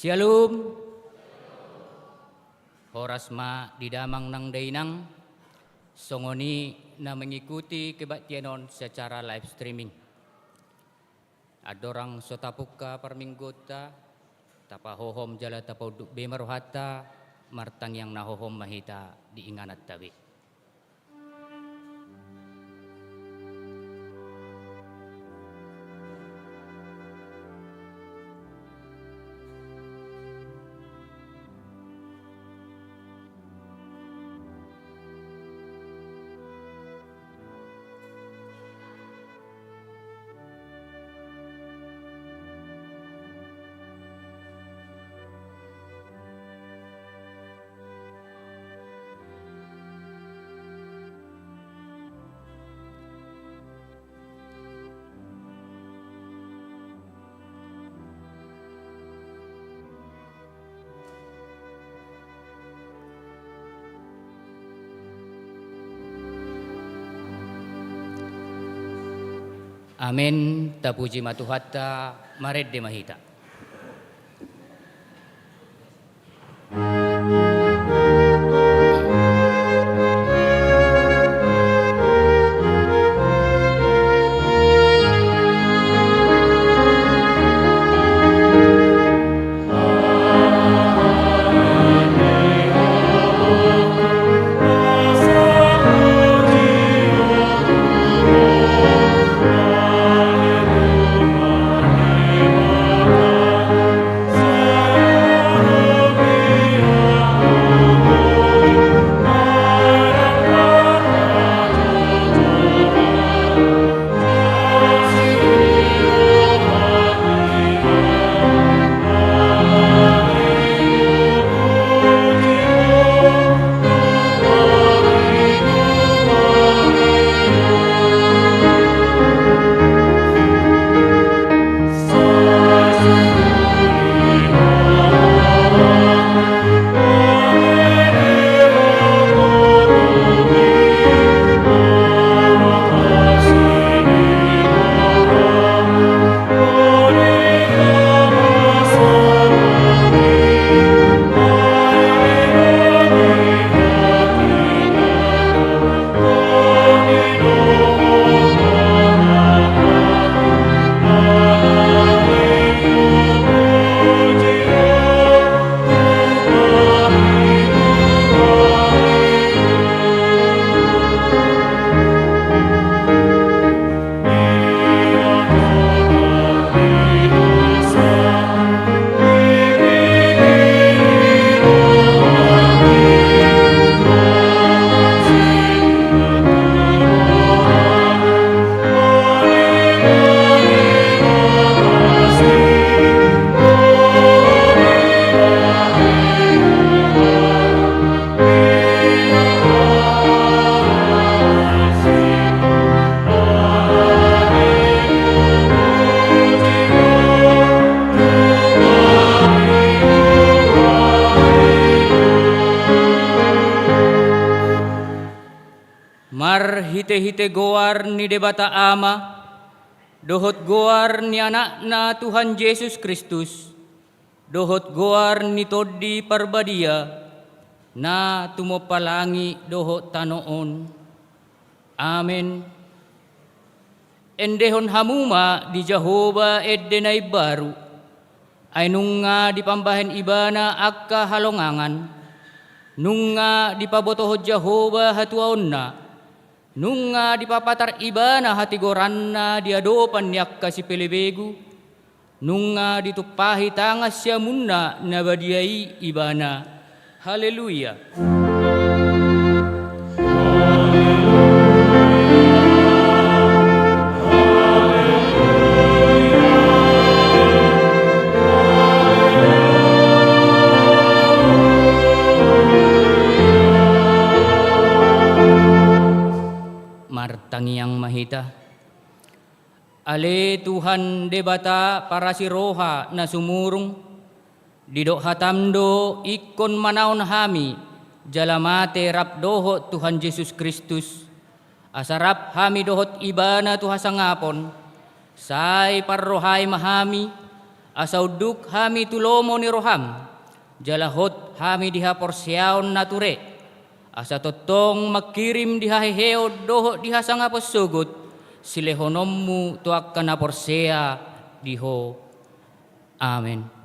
Shalom. Horas ma didamang ng dainang songoni na mengikuti kebaktianon secara live streaming. Adorang sotapukka parminggota tapahohom jala tapauduk bemarohata martang yang nahohom mahita diinganat tawi. Amin. Tapuji matuhatta maredde mahita. Hite-hite goar ni debata ama, dohot goar ni anak na Tuhan Yesus Kristus, dohot goar ni todi parbadia, na tumopalangi dohot tanoon. Amen. Endehon hamuma di Jehovah eddenay baru, ay nunga di pambahen ibana akka halongangan, nunga di pabotohot Jehovah hatuaon na, nunga di papatar ibana hati goranna diadopan yak kasi pelebegu, nunga ditupahi tangas siya munna nabadiai ibana. Haleluya. Martangi yang mahita. Ale Tuhan debata para si roha na sumurung didok hatamdo ikon manaon hami jalamate rap dohot Tuhan Yesus Kristus asarap hami dohot ibana tuhasangapon say parrohay mahami asauduk hami tulomo ni roham, jalahot hami diha porsiaon nature, asa totong makirim diha heheo doho diha sangapos sugut, silehonommu tuak kana porsea diho. Amin.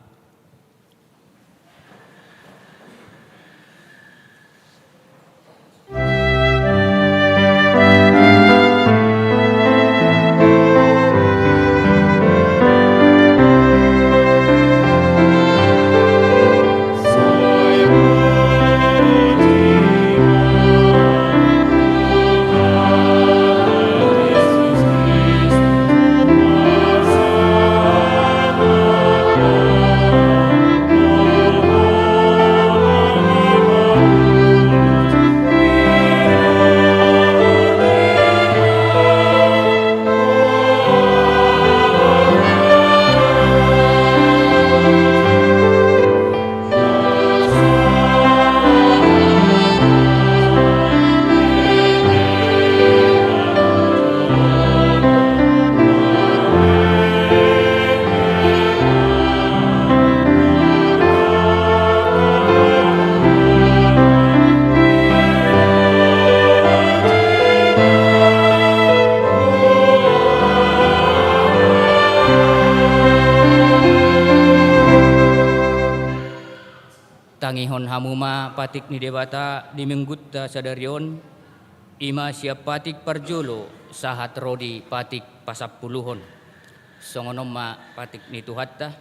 Tangihon hamuma patik ni debata di menggutta sadarion ima siap patik parjolo sahat rodi patik pasapuluhon songonomma patik ni tuhatta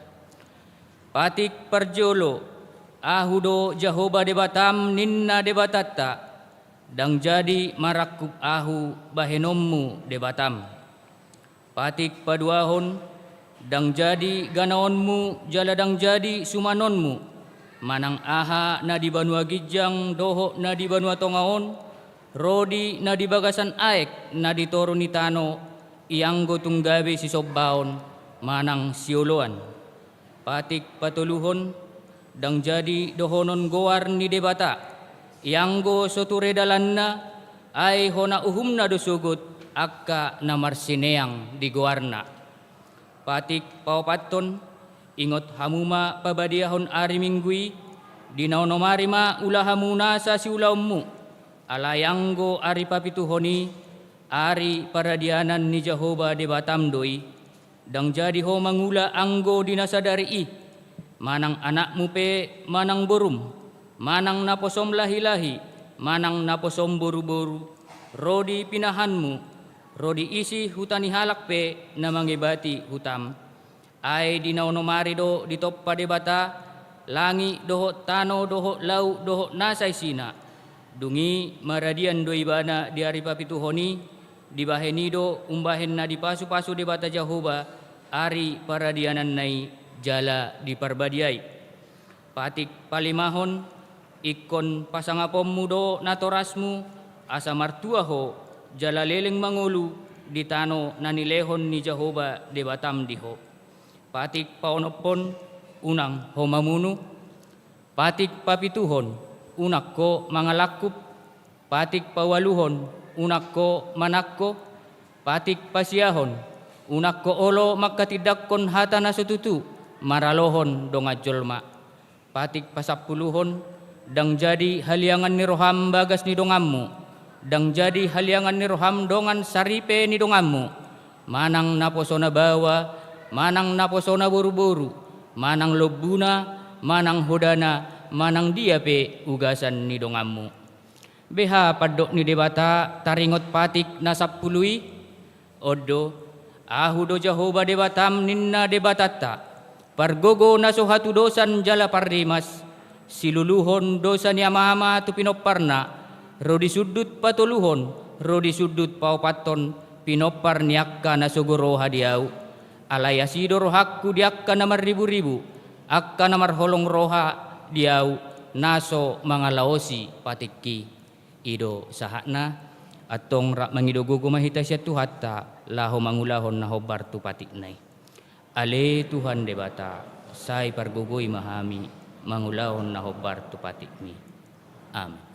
patik parjolo ahudo jahoba debatam ninna debatatta dang jadi marakub ahu bahenommu debatam patik paduahon dang jadi ganaonmu jala dang jadi sumanonmu manang aha na di Banua Gijang doho na di Banua Tongaon rodi na di Bagasan Aek na di Toro Nitano ianggo tunggabe si Sobbaon manang siuluan patik patuluhon dang jadi dohonon goar ni debata ianggo soture dalanna ay hona uhumna dosugut akka na marsineang di goarna patik paupaton ingot hamuma pabadiahon ari minggui dinaonomarima ulah hamuna sa siulaummu alayanggo ari papituhoni ari paradianan ni Jahoba debatam doi dang jadi ho mangula anggo dinasadari i manang anakmu pe manang borum manang naposom lahi-lahi manang naposom boru-boru rodi pinahanmu rodi isi hutani halak pe namangibati hutam ay dinaonomari do di toppa debata langi doho tano doho lau doho nasay sina dungi maradian do ibana di ari papituhoni di bahenido umbahen na di pasu-pasu debata Jahoba ari paradianan nai jala di parbadiai patik palimahon ikon pasangapommu do natorasmu asa martua ho jala leleng mangulu di tano nanilehon ni Jahoba debatam diho patik paonopon unang homamunu patik papituhon unak ko mangalakup patik pawaluhon unak ko manakko patik pasiahon unak ko olo makatidakkon hata na sututu maralohon donga jolma patik pasapuluhon dang jadi haliangan ni roham bagas ni dongammu dang jadi haliangan ni roham dongan saripe ni dongammu manang naposona bawa manang naposona boru-boru manang lobuna manang hodana manang dia pe ugasan ni dongammu beha padok ni debata taringot patik nasapului odo ahudo Jahoba debatam ninna debatatta pargogo nasohatu dosan jala parrimas siluluhon dosan yamama tu pinopparna rodi sudut patuluhon rodi sudut paupaton pinoppar niakka nasogoro hadiau alayasido rohakku diakka namar ribu-ribu akka namar holong roha diau naso mangalaosi patikki ido sahakna atong rak mangido gugu mahita siya tuhatta laho mangulahon na hobar tu patiknay ale Tuhan debata say pargugoy mahami mangulahon na hobar tu patikni amin.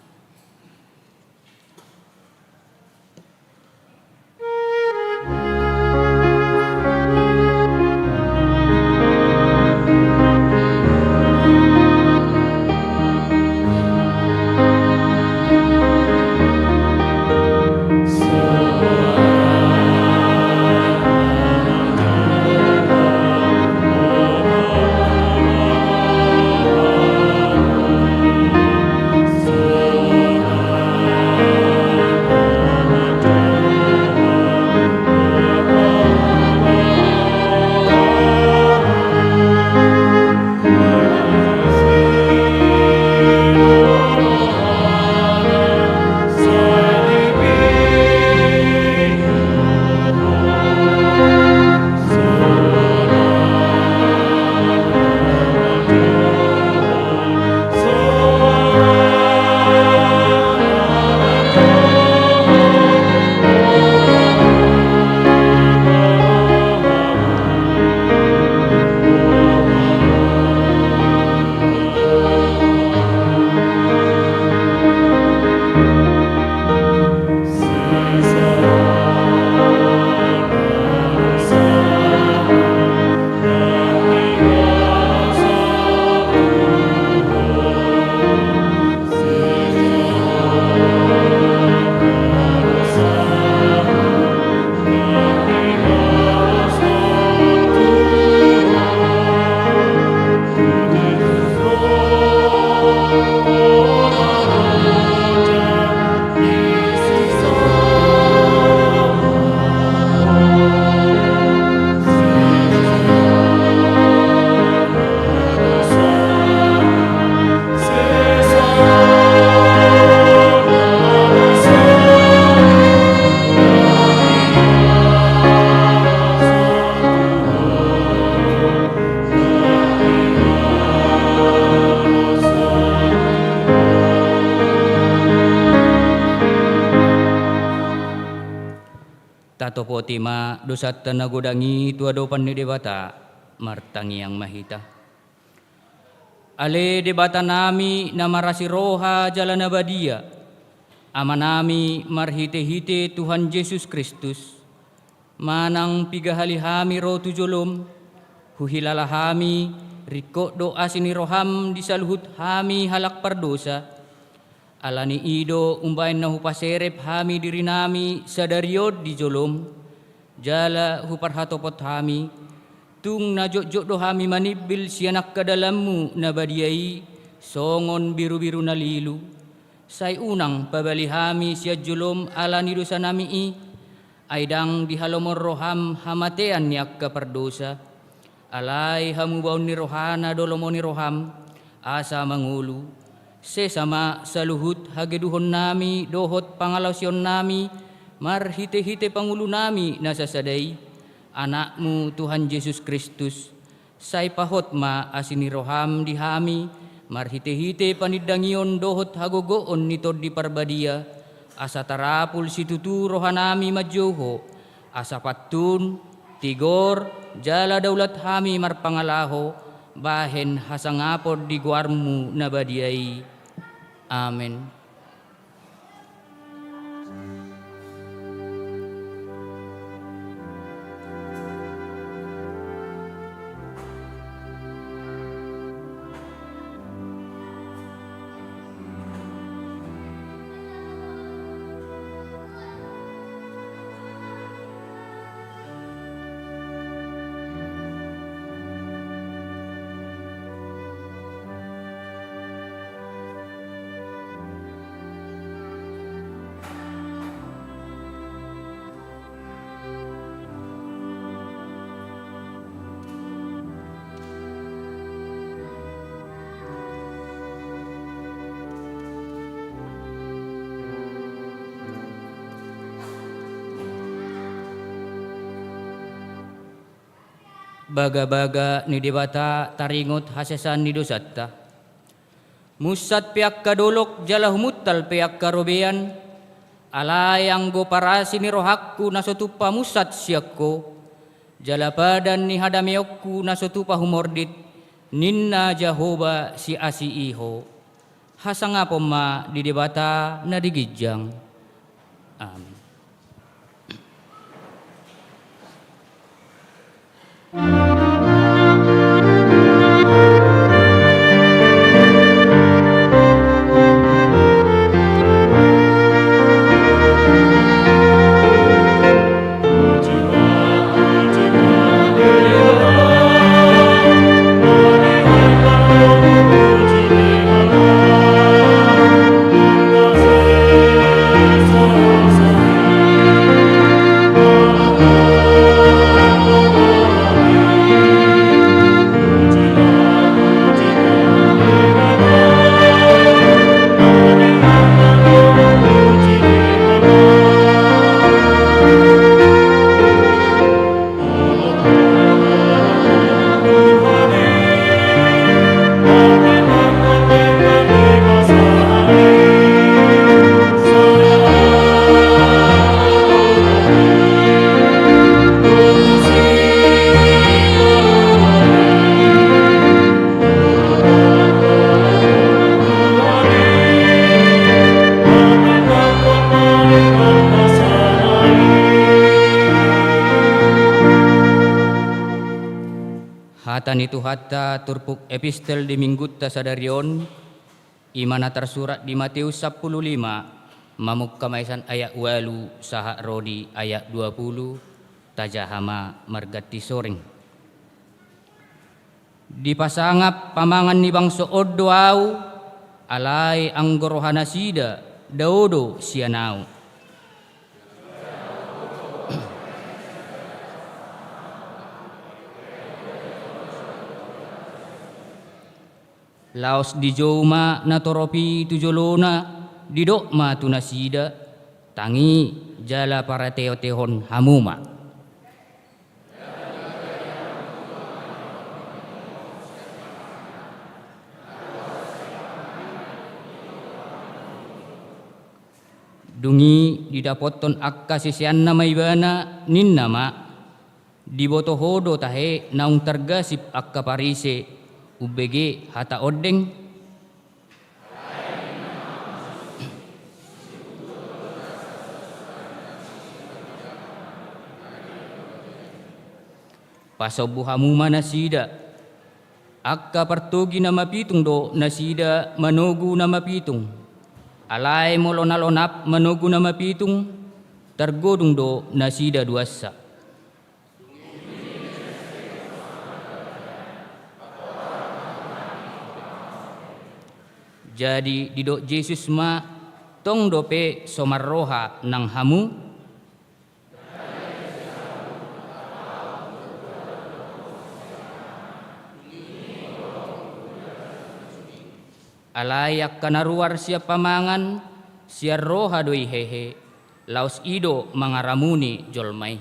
Tato potima dosat nagodangi tua dopan ni debata martangi yang mahita. Ale debata nami namarasi roha jalan abadia. Amanami marhite-hite Tuhan Yesus Kristus. Manang pigahali hami ro tujolom. Huhilala hami riko doa sini roham disaluhut hami halak perdosa. Alani ido umbain na hupaserep hami diri nami sadariod di jolom. Jala huparhatopot hami. Tung na jok do hami manibil sianak kadalammu na badiai. Songon biru-biru na lilu. Say unang pabali hami siya jolom alani dosa nami i. Aidang dihalomor roham hamatean niak kaperdosa. Alay hamubaw ni rohana dolomo ni roham. Asa mangulu. Sesama saluhut hageduhon nami dohot pangalausion nami marhite-hite pangulu nami nasasadai anakmu Tuhan Yesus Kristus say pahot ma asini roham di hami marhite-hite panidangion dohot hagogoon nitod di parbadia asa tarapul situtu rohanami majoho asa patun tigor jala daulat hami marpangalaho bahen hasangapod di guarmu nabadiai. Amin. Baga-baga ni debata taringot hasesan ni dosatta. Musat piak kadolok jala humuttal piak karobean. Alayang go parasi ni rohakku nasotupa musat siakko. Jala padan ni hadameokku nasotupa humordit. Ninna Jahoba si asi iho. Hasangapo ma di debata na digijang. Amin. Hatan itu hatta turpuk epistel di minggutta sadarion imana tersurat di Matius 15 mamuk kamaisan ayat walu saha rodi ayat 20 tajahama margati soring. Di pasangap pamangan ni bangso oddo au alai anggorohana sida daodo sianau. Laos di joma na toropi tujolona di dokma tunasida tangi jala para teo-tehon hamuma. Dungi didapoton akka sisian nama ibana nin nama diboto hodo tahe naung tergasip akka parise ubege hata odeng pasobu hamuma nasida akka partogi nama pitung do nasida manogu nama pitung alai molonap manogu nama pitung tergodung do nasida duasa jadi didok Yesus ma tong dope somarroha nang hamu alayak kanaruar siap pamangan siar roha doi hehe laos ido mangaramuni jolmai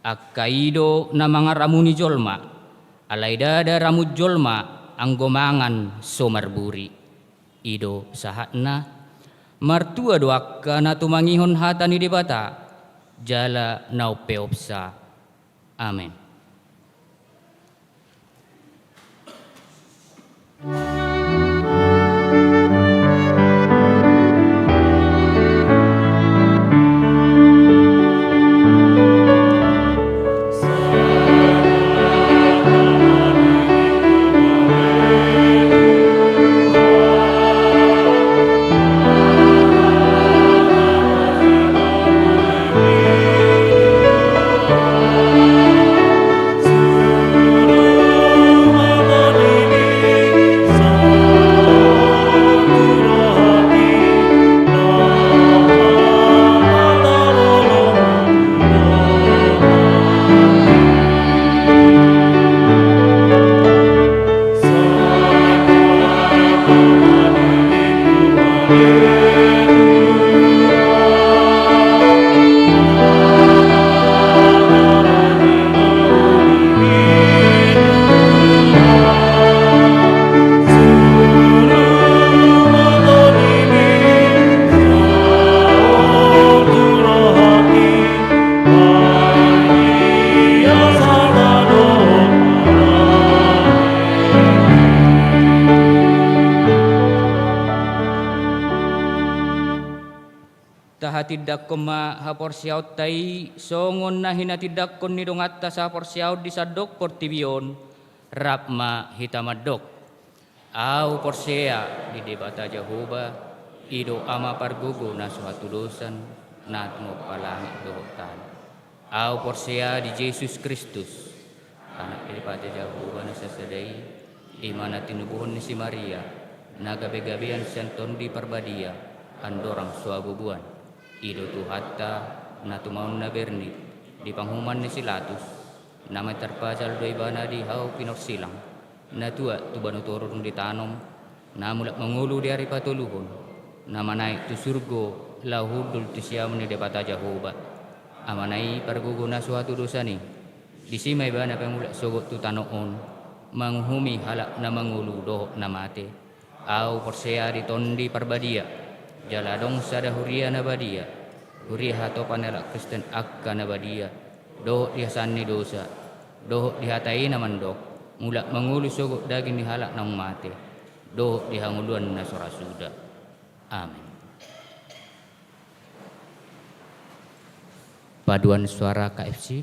akka ido na mangaramuni jolma alai dada ramut jolma anggomangan somarburi ido sahatna martua doakka na tumangihon hata ni debata jala naupeopsa amen. Tidak koma hapor siaut tai songon na hinatidak kon ni dongatta sa hapor siaut di sadok portibion rapma hitamadok au porsea di debata Jehovah ido ama pargogo na suatu dosan natmo palangi dohotan au porsea di Yesus Kristus anak daripada Jehovah na sasadai imana tinubuhon ni si Maria nagabe-gabean senton di parbadia andorang suabubuan ido tu hatta na tumaon na berni di panghuman ni silatus na may tarpasal do ibana di hau pinorsilang na tua tu banutorong di tanom na mulak mangulu di hari patuluhon na manay tu surgo lahudul tu siyam ni depata Jehovah amanay pargugo na suatu dosa ni di simay ba na pamulak sogot tu tanoon manghumi halak na mangulu doh na mate au porsea di tondi parbadia jaladong sada huria na badia huria hato panela Kristen akka na badia doh dihasanni dosa doh dihatai na mandok mulak mangulu sogot daging ni halak nang mate doh dihanguluan na sorasuda amin. Paduan suara KFC.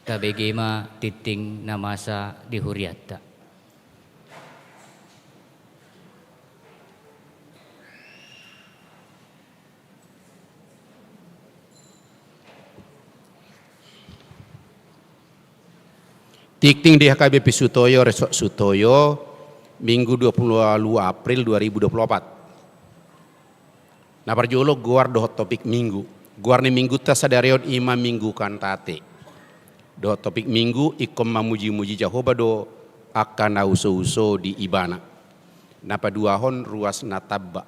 Tabegema titing namasa dihuriatta. Tikting di HKBP Sutoyo, Resort Sutoyo, Minggu 22 April 2024. Nah parjolo guar dohot topik minggu. Guar ni minggu ta sadarion ima minggu kantate. Dohot topik minggu ikom mamuji-muji Jehovah do akan uso-uso di ibana. Napa duahon ruas natabba.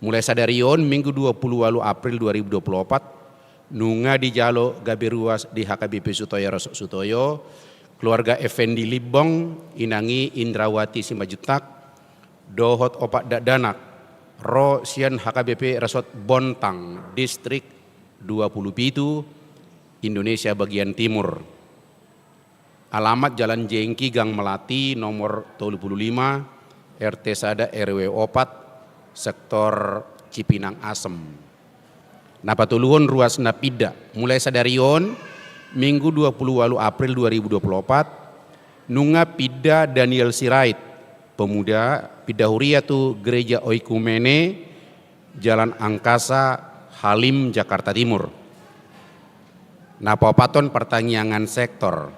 Mulai sadarion Minggu 20 April 2024 nunga di jalo gabe ruas di HKBP Sutoyo, Resort Sutoyo. Keluarga Effendi Libong, Inangi Indrawati Simajutak, dohot opak danak, ro sian HKBP Resort Bontang Distrik 27 Indonesia bagian timur. Alamat Jalan Jengki Gang Melati nomor 35 RT Sada RW 4 sektor Cipinang Asem. Napa tuluhon ruas napida mulai sadarion Minggu 20 April 2024 nunga pida Daniel Sirait pemuda pida huria tu Gereja Oikumene Jalan Angkasa Halim Jakarta Timur. Napa paton pertanyaan sektor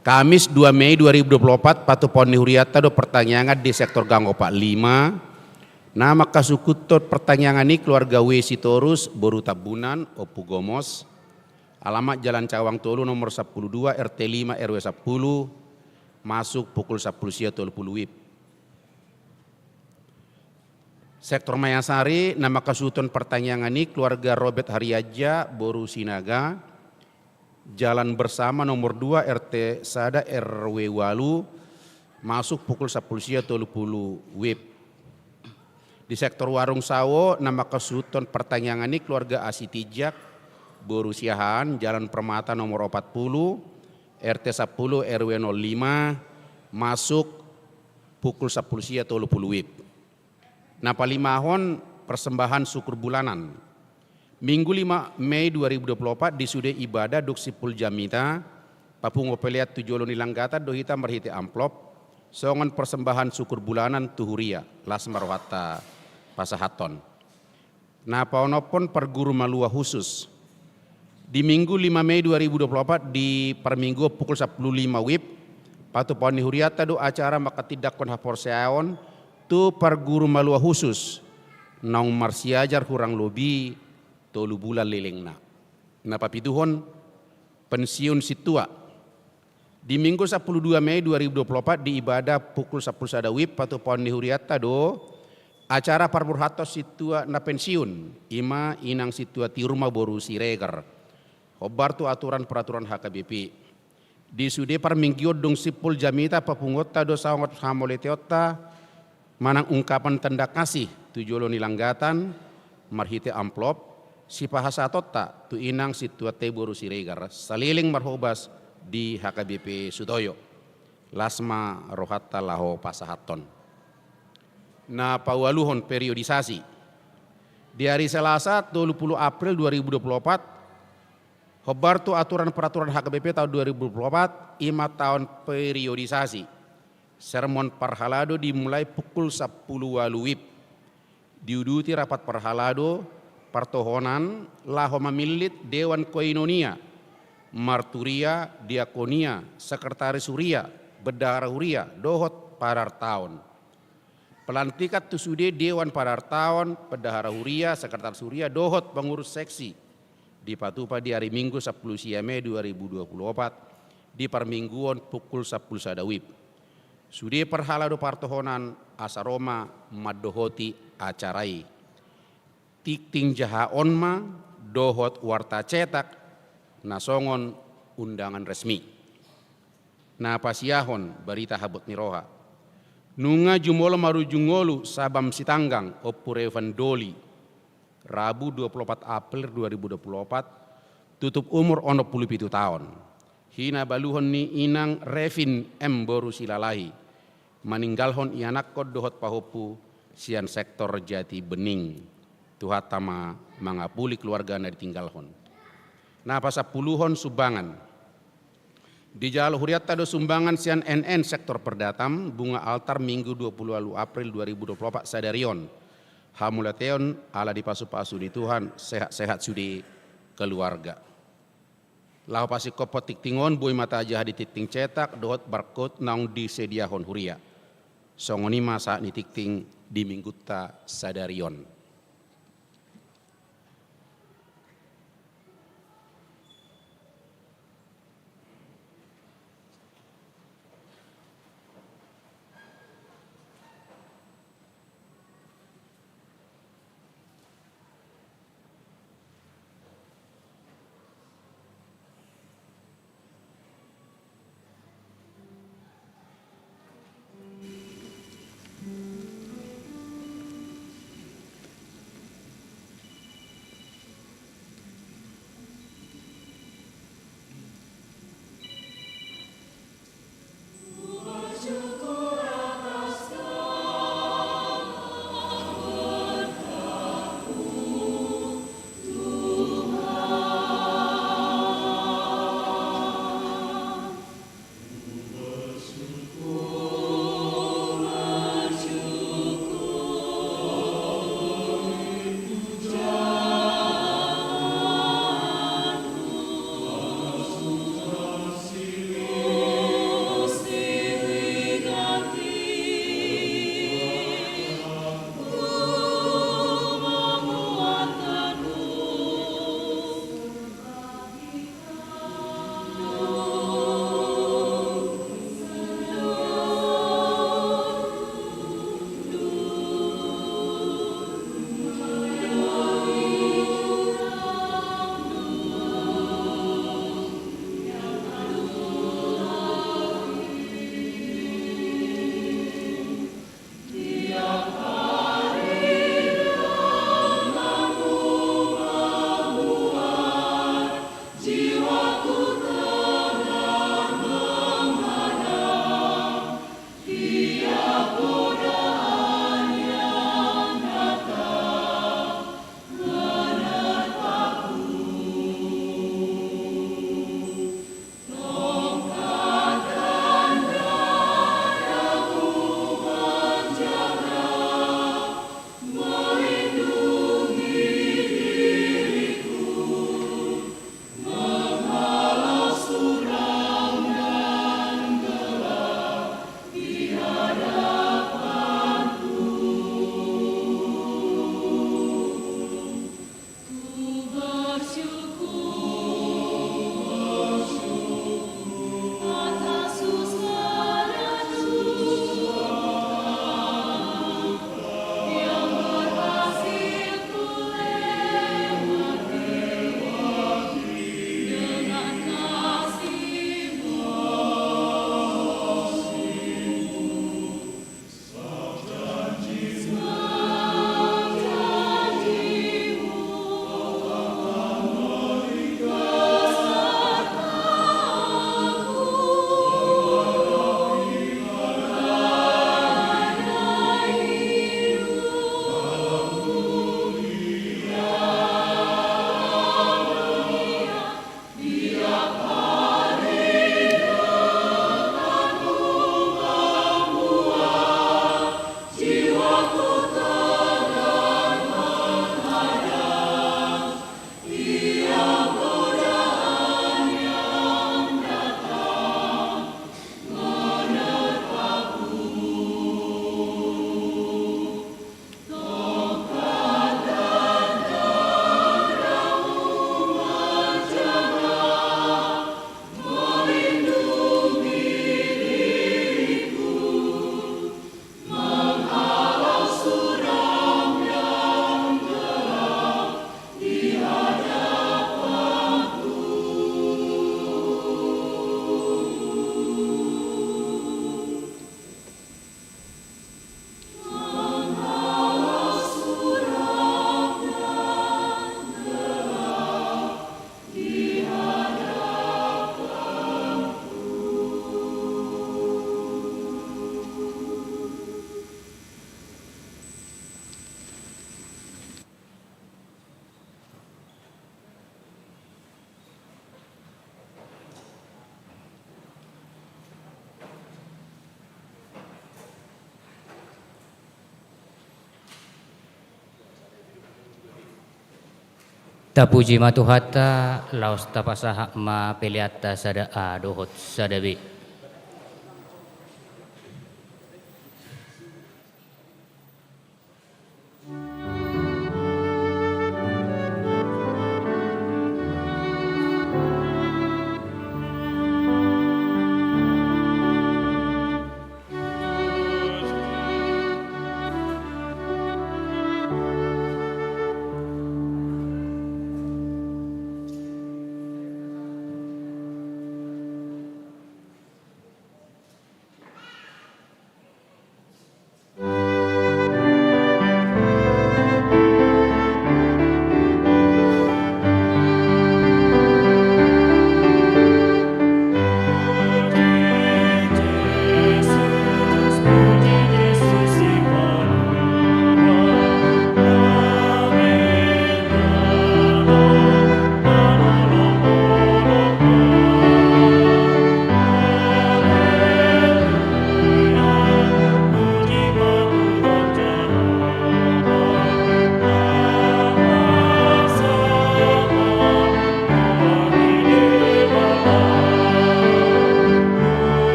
Kamis 2 Mei 2024 patu poni huriata do pertanyaan di sektor Gang Opak 5. Nama kasukutot pertanyaan ini keluarga W. Sitorus Boru Tabunan Opu Gomos. Alamat Jalan Cawang Tolu nomor 12 RT 5 RW 10 masuk pukul 10 siang 30 WIB. Sektor Mayasari nama kasukuton pertanyaan ini keluarga Robert Hariaja Boru Sinaga. Jalan Bersama nomor 2 RT Sada RW Walu masuk pukul 10 siang 30 WIB. Di sektor Warung Sawo nama kesuton pertanyaan ini keluarga Asitijak Boru Siahaan Jalan Permata nomor 40 RT 10 RW 05 masuk pukul 10 siang 30 WIB. Napa limahon persembahan syukur bulanan Minggu 5 Mei 2024 di sude ibadah Duksipul Jamita Papungo Peliat Tujolo Nilanggata dohita merhiti amplop songon persembahan syukur bulanan tuhuria lasmarwata pasahaton. Nah paonopon perguru malua khusus di Minggu 5 Mei 2024 di perminggu pukul 10.05 WIB patu poni huriata do acara maka tidak kon haporseaon tu perguru malua khusus nong marsiajar kurang lebih 3 bulan lelengna. Napa pituhon pensiun situa. Di Minggu 12 Mei 2024 di ibadah pukul 10 sada WIB patu poni huriata do acara parburhato situa na pensiun ima inang situa ti rumah Boru Siregar. Hobar tu aturan peraturan HKBP. Di sude parminggio dong sipul jamita papungota do sangot hamoleteota manang ungkapan tanda kasih tujolo nilanggatan marhite amplop si pahasatota tu inang situa te Boru Siregar saliling marhobas di HKBP Sutoyo lasma rohatta laho pasahaton. Na pawaluhon periodisasi di hari Selasa 20 April 2024 hobar tu aturan peraturan HKBP tahun 2024 ima tahun periodisasi sermon parhalado dimulai pukul 10 WIB diuduti rapat parhalado partohonan laho mamilit Dewan Koinonia Marturia Diakonia Sekretaris Huria Bedara Huria dohot parar tahun. Pelantikan tusude Dewan Parar Tahun Bedahara Huria Sekretaris Huria dohot pengurus seksi di Patupa di hari Minggu 10 siang Mei 2024 di permingguan pukul 10 sada WIB. Sude perhalado partohonan asaroma madohoti acarai. Tikting jaha onma dohot warta cetak nasongon undangan resmi. Na pasiahon berita habut niroha. Nunga jumolo marujungolu sabam sitanggang opurevan doli. Rabu 24 April 2024 tutup umur 67 tahun. Hina baluhon ni inang Revin M Boru Silalahi. Maninggalhon ianak kod dohot pahopu sian sektor Jati Bening. Tuhatama mangapuli keluarga na ditinggalhon. Nah pasal puluhon sumbangan. Di Jalo Huriata do sumbangan sian NN sektor perdatam bunga altar Minggu 20 April 2024 sadarion. Hamulateon ala dipasu-pasu di Tuhan sehat-sehat sudi keluarga. Lau pasi kopot tiktingon bui mata aja di tikting cetak dohot barcode naung di sediahon huria. Songonima saat ni tikting di Mingguta sadarion. Tapuji matuhata laos tapasaha ma peliata sada dohot sadabi.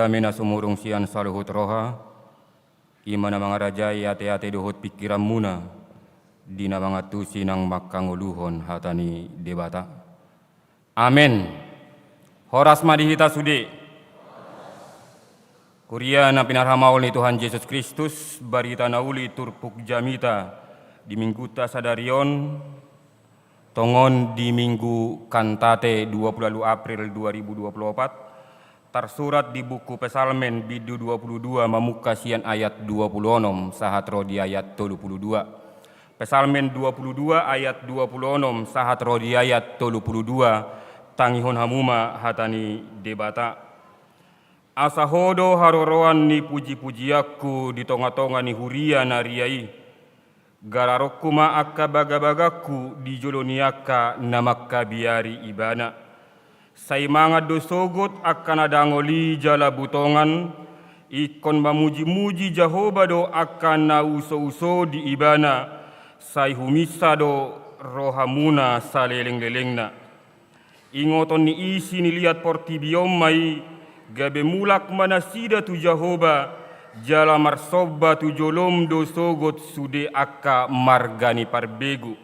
Jadamena sumurung sian saluhut roha, imana mga rajay ate-ate duhut pikiran muna, di na mga tusinang makanguluhon hatani debata. Amen. Horas madihita sudi. Kuria na pinarhamaul ni Tuhan Yesus Kristus, barita nauli turpuk jamita, di mingguta sadarion, tongon di minggu kantate 20 April 2024, tersurat di buku Pesalmen bidu 22 mamuka sian ayat 26 sahatro di ayat 32. Pesalmen 22 ayat 26 sahatro di ayat 32 tangihon hamuma hatani debata. Asahodo haroroan ni puji-pujiaku di tonga-tonga ni huria nariai. Gararokuma akka bagabagaku di joloniaka namakka biari ibana. Say mga dosogot akan adangoli jala butongan, ikon mamuji-muji Jehovah do akan nauso-uso di ibana, say humisa do rohamuna sa leleng-lelengna. Ingoton ni isi niliat portibiyom may, gabe mulak manasida tu Jehovah, jala marsoba tu jolom dosogot sude akka margani parbegu.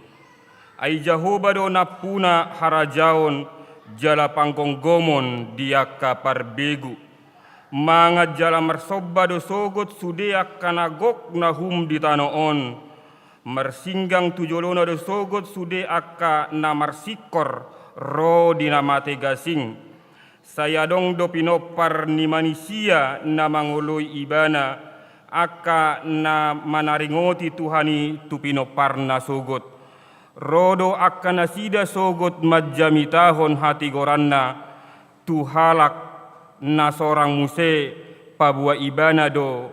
Ay Jehovah do napuna harajaon, jala panggonggomon diaka parbegu. Mga jala marsoba do sogot sudeak kanagok na hum di tanoon. Marsinggang tujolona do sogot sudeak ka na marsikor ro di namate gasing. Sayadong do pinopar ni manusia na manguloy ibana aka na manaringoti Tuhani tu pinopar na sogot. Rodo akan nasida sogot madjamitahon hati goranna tuhalak na sorang muse pabua ibana do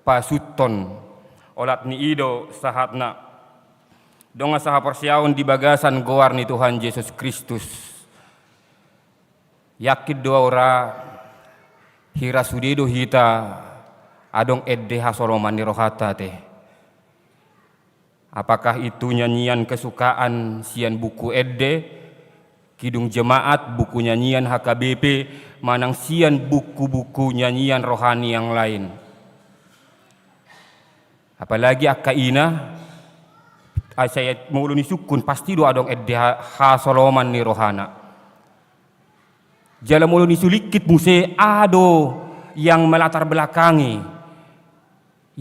pasuton olat ni ido sahatna donga saha persyaon di bagasan goar ni Tuhan Yesus Kristus yakid doa ora hira sudido hita adong edde hasoloman ni rohata teh. Apakah itu nyanyian kesukaan sian buku edde, kidung jemaat buku nyanyian HKBP, manang sian buku-buku nyanyian rohani yang lain. Apalagi akaina, saya muluni sukun pasti doa dong edde hasoloman ni rohana. Jala muluni sulikit muse ado yang melatar belakangi,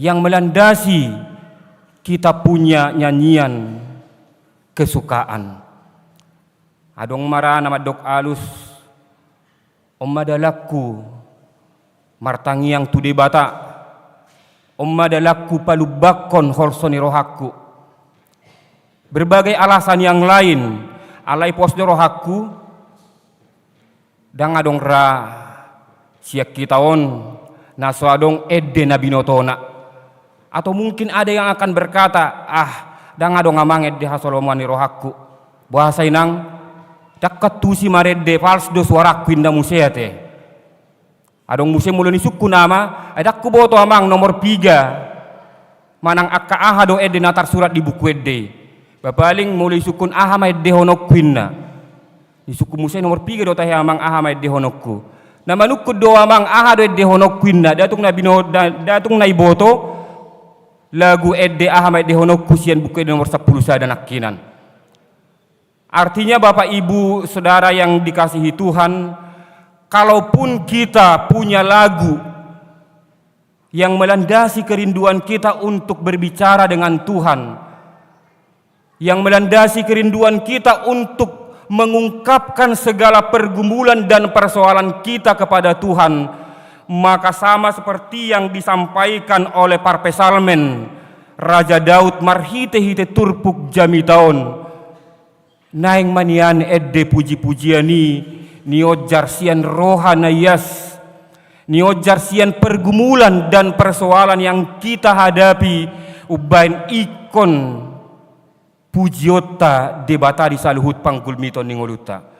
yang melandasi kita punya nyanyian kesukaan. Adong marana madok alus ommadalaku martangiang tu debata ommadalaku palubakon horsoni rohaku. Berbagai alasan yang lain alai posde rohaku dang adong ra siak kitaon naso adong edde nabinotona. Atau mungkin ada yang akan berkata, dang ado ngamanget di hasolomani rohaku. Bahasa inang, dakat tusi maredde fals do suaraku inda museate. Adong muse muloni suku nama, dakku boto amang nomor 3. Manang akka aha do edde natar surat di buku edde. Bapaling mulai sukun aha ma edde honokku inna. Di suku muse nomor 3 do tahe amang aha ma edde honokku. Nama nukku do amang aha do edde honokku inna. Datung na iboto. Lagu edde Ahmad dehonokku sian buku edde nomor 10 sada nakinan. Artinya Bapak Ibu Saudara yang dikasihi Tuhan, kalaupun kita punya lagu yang melandasi kerinduan kita untuk berbicara dengan Tuhan, yang melandasi kerinduan kita untuk mengungkapkan segala pergumulan dan persoalan kita kepada Tuhan, maka sama seperti yang disampaikan oleh para pesalmen Raja Daud marhite-hite turpuk jamitaon naing manian edde puji-pujiani ni ojar sian rohana yas ni ojar sian pergumulan dan persoalan yang kita hadapi ubain ikon pujiota debata di saluhut panggulmiton ningoluta.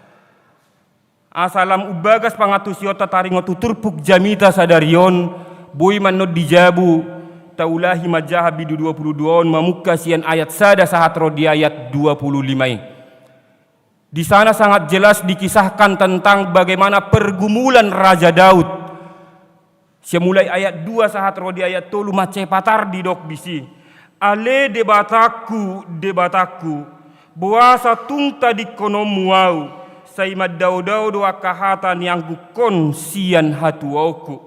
Asalam ubagas pangatusiota taringo tuturpuk jamita sadarion boy manod dijabu taulahi majaha bidu 22 mamuka sian ayat sada sahatro di ayat 25. Di sana sangat jelas dikisahkan tentang bagaimana pergumulan Raja Daud Semulai ayat 2 sahat rodi ayat 3 macepatar di dok bisi. Ale debataku, buasa tungta di konomuau, say madau-dau doa kahatan yang gukon sian hatuauku.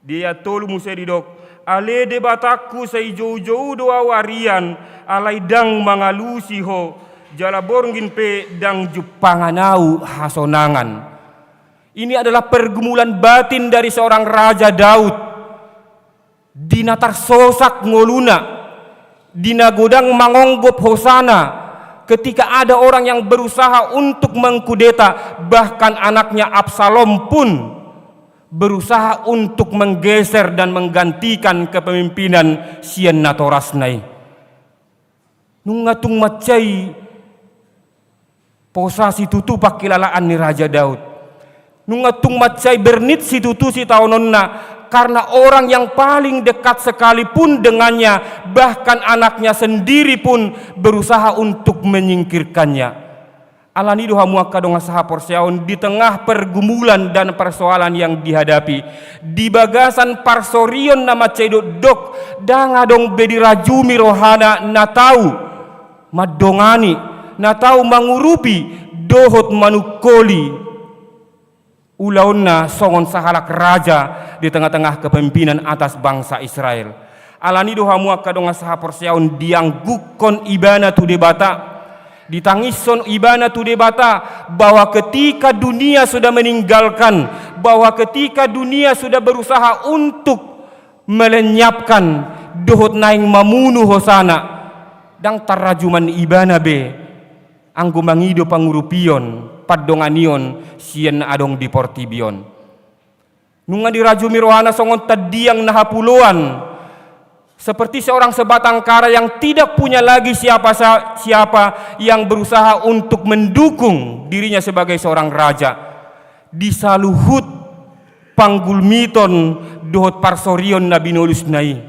Dia tolu musai di dok. Ale debataku say jauh-jauh doa warian, alai dang mangalusi ho, jala borngin pe dang jupanganau hasonangan. Ini adalah pergumulan batin dari seorang Raja Daud. Dinatar sosak ngoluna, dinagodang mangonggop hosana, ketika ada orang yang berusaha untuk mengkudeta, bahkan anaknya Absalom pun berusaha untuk menggeser dan menggantikan kepemimpinan sian natorasnai. Nungatung macai posasi tutu pakilalaan ni Raja Daud. Nungatung macai bernit si tutu si taononna, karena orang yang paling dekat sekalipun dengannya, bahkan anaknya sendiri pun berusaha untuk menyingkirkannya. Alani doha muaka donga saha porseaon di tengah pergumulan dan persoalan yang dihadapi. Di bagasan parsorion nama cedok dok danga dong bedi rajumi rohana na tahu madongani, na tahu mangurupi dohot manukoli ulauna songon sahalak raja di tengah-tengah kepemimpinan atas bangsa Israel. Alani doha muaka donga saha porseaon dianggukon ibana tu debata, ditangison ibana tu debata, bahwa ketika dunia sudah meninggalkan, bahwa ketika dunia sudah berusaha untuk melenyapkan dohot naing mamunu hosana, dang tarajuman ibana be anggo mangido pangurupion padonganion sien adong di portibion. Nunga dirajumi rohana songon tadiang nahapuluan, seperti seorang sebatang kara yang tidak punya lagi siapa yang berusaha untuk mendukung dirinya sebagai seorang raja. Disaluhut panggulmiton dohot parsorion nabi nolus nai.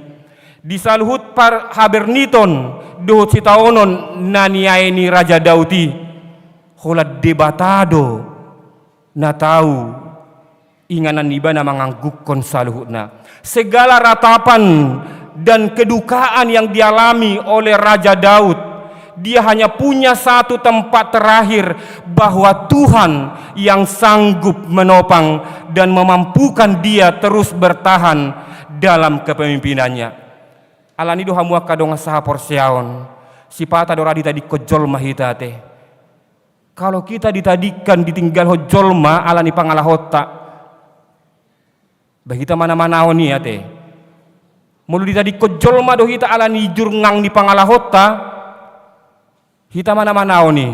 Disaluhut par haberniton dohot sitaonon naniaini Raja Dauti. Holat debatado na tahu inganan ibana manganggukon saluhutna. Segala ratapan dan kedukaan yang dialami oleh Raja Daud, dia hanya punya satu tempat terakhir, bahwa Tuhan yang sanggup menopang dan memampukan dia terus bertahan dalam kepemimpinannya. Alani doha muaka donga saha porseaon, sipata doradi tadi kojol mahita teh. Kalau kita ditadikan ditinggal hojolma alani pangalahota, bahita mana-mana oni ya teh. Mulu ditadi kojolma do hita alani jurngang di pangalahota, hita mana-mana oni.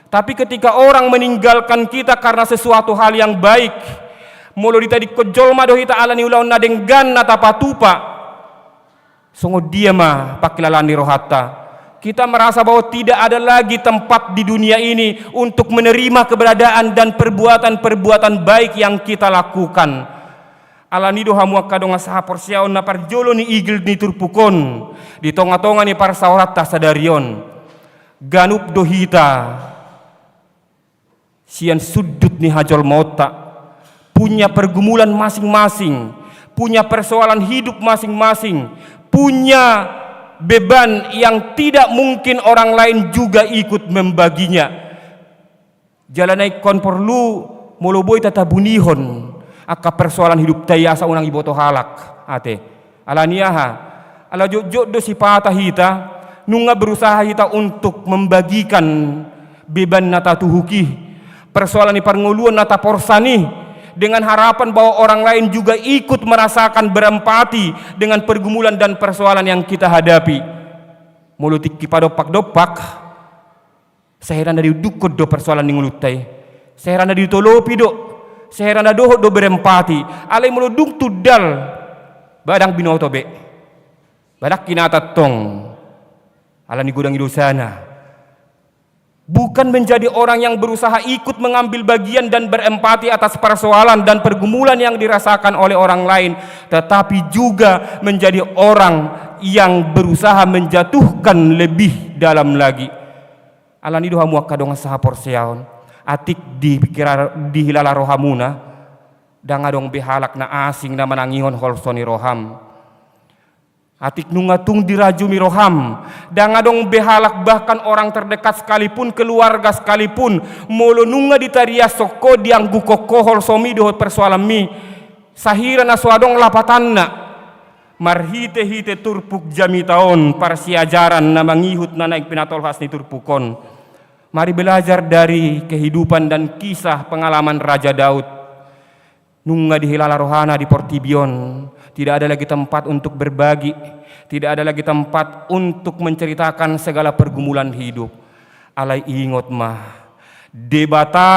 Tapi ketika orang meninggalkan kita karena sesuatu hal yang baik, mulu ditadi kojolma do hita alani ulaun nadenggan natapatupa, songo dia mah pakilalani rohata. Kita merasa bahwa tidak ada lagi tempat di dunia ini untuk menerima keberadaan dan perbuatan-perbuatan baik yang kita lakukan. Alani doha muaka donga saha porseaon na parjolo ni igil ni turpukon, di tonga-tonga ni parsaurat tasadarion. Ganup dohita sian sudut ni hajol mota, punya pergumulan masing-masing, punya persoalan hidup masing-masing, punya beban yang tidak mungkin orang lain juga ikut membaginya. Jalanai kon perlu moloboy tatabunihon aka persoalan hidup tay asa unang iboto halak ate. Alaniaha ala jok do sipata hita nunga berusaha hita untuk membagikan beban nata tuhuki, persoalan ni parnguluan nata porsani, dengan harapan bahwa orang lain juga ikut merasakan berempati dengan pergumulan dan persoalan yang kita hadapi. Mulutik kipadopak-dopak, seheran dari dukut do persoalan ning lutai, seheran dari tolopi do, seheran dari dohot do berempati, alai muludung tudal, badang binoto be, badak kinata tong, alani gudang idusana. Bukan menjadi orang yang berusaha ikut mengambil bagian dan berempati atas persoalan dan pergumulan yang dirasakan oleh orang lain, tetapi juga menjadi orang yang berusaha menjatuhkan lebih dalam lagi. Alani doha muaka donga saha porseaon, atik di hilala rohamuna, dangadong behalak na asing na manangihon holsoni roham. Atik nungatung dirajumi roham, dangadong behalak bahkan orang terdekat sekalipun, keluarga sekalipun, molo nunga ditaria soko dianggu koko holsomi dohot persoalan mi, sahira na suadong lapatanna, marhite-hite turpuk jami taon parsiajaran na mangihut na naik pinatolhas ni turpukon. Mari belajar dari kehidupan dan kisah pengalaman Raja Daud. Nunga di hilala rohana di Portibion, tidak ada lagi tempat untuk berbagi, tidak ada lagi tempat untuk menceritakan segala pergumulan hidup. Alai ingot mah, debata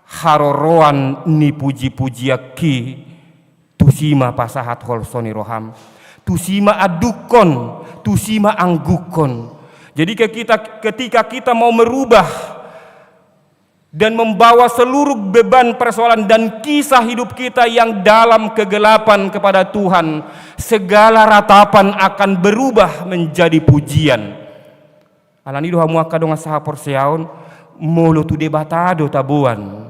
haroroan ni puji-pujiaki, tusima pasahat holsoni roham, tusima adukon, tusima anggukon. Jadi ketika kita mau merubah dan membawa seluruh beban persoalan dan kisah hidup kita yang dalam kegelapan kepada Tuhan, segala ratapan akan berubah menjadi pujian. Alani doha muaka donga saha porseaon molo tu debatado tabuan.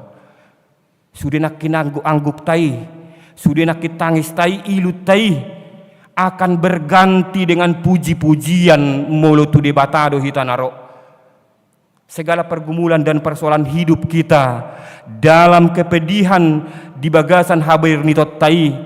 Sudah nak kinanggu-anggup tai, sudah nak kitangis tai, ilut tai, akan berganti dengan puji-pujian molo tu debatado hitanaro. Segala pergumulan dan persoalan hidup kita dalam kepedihan di bagasan habair nitot tai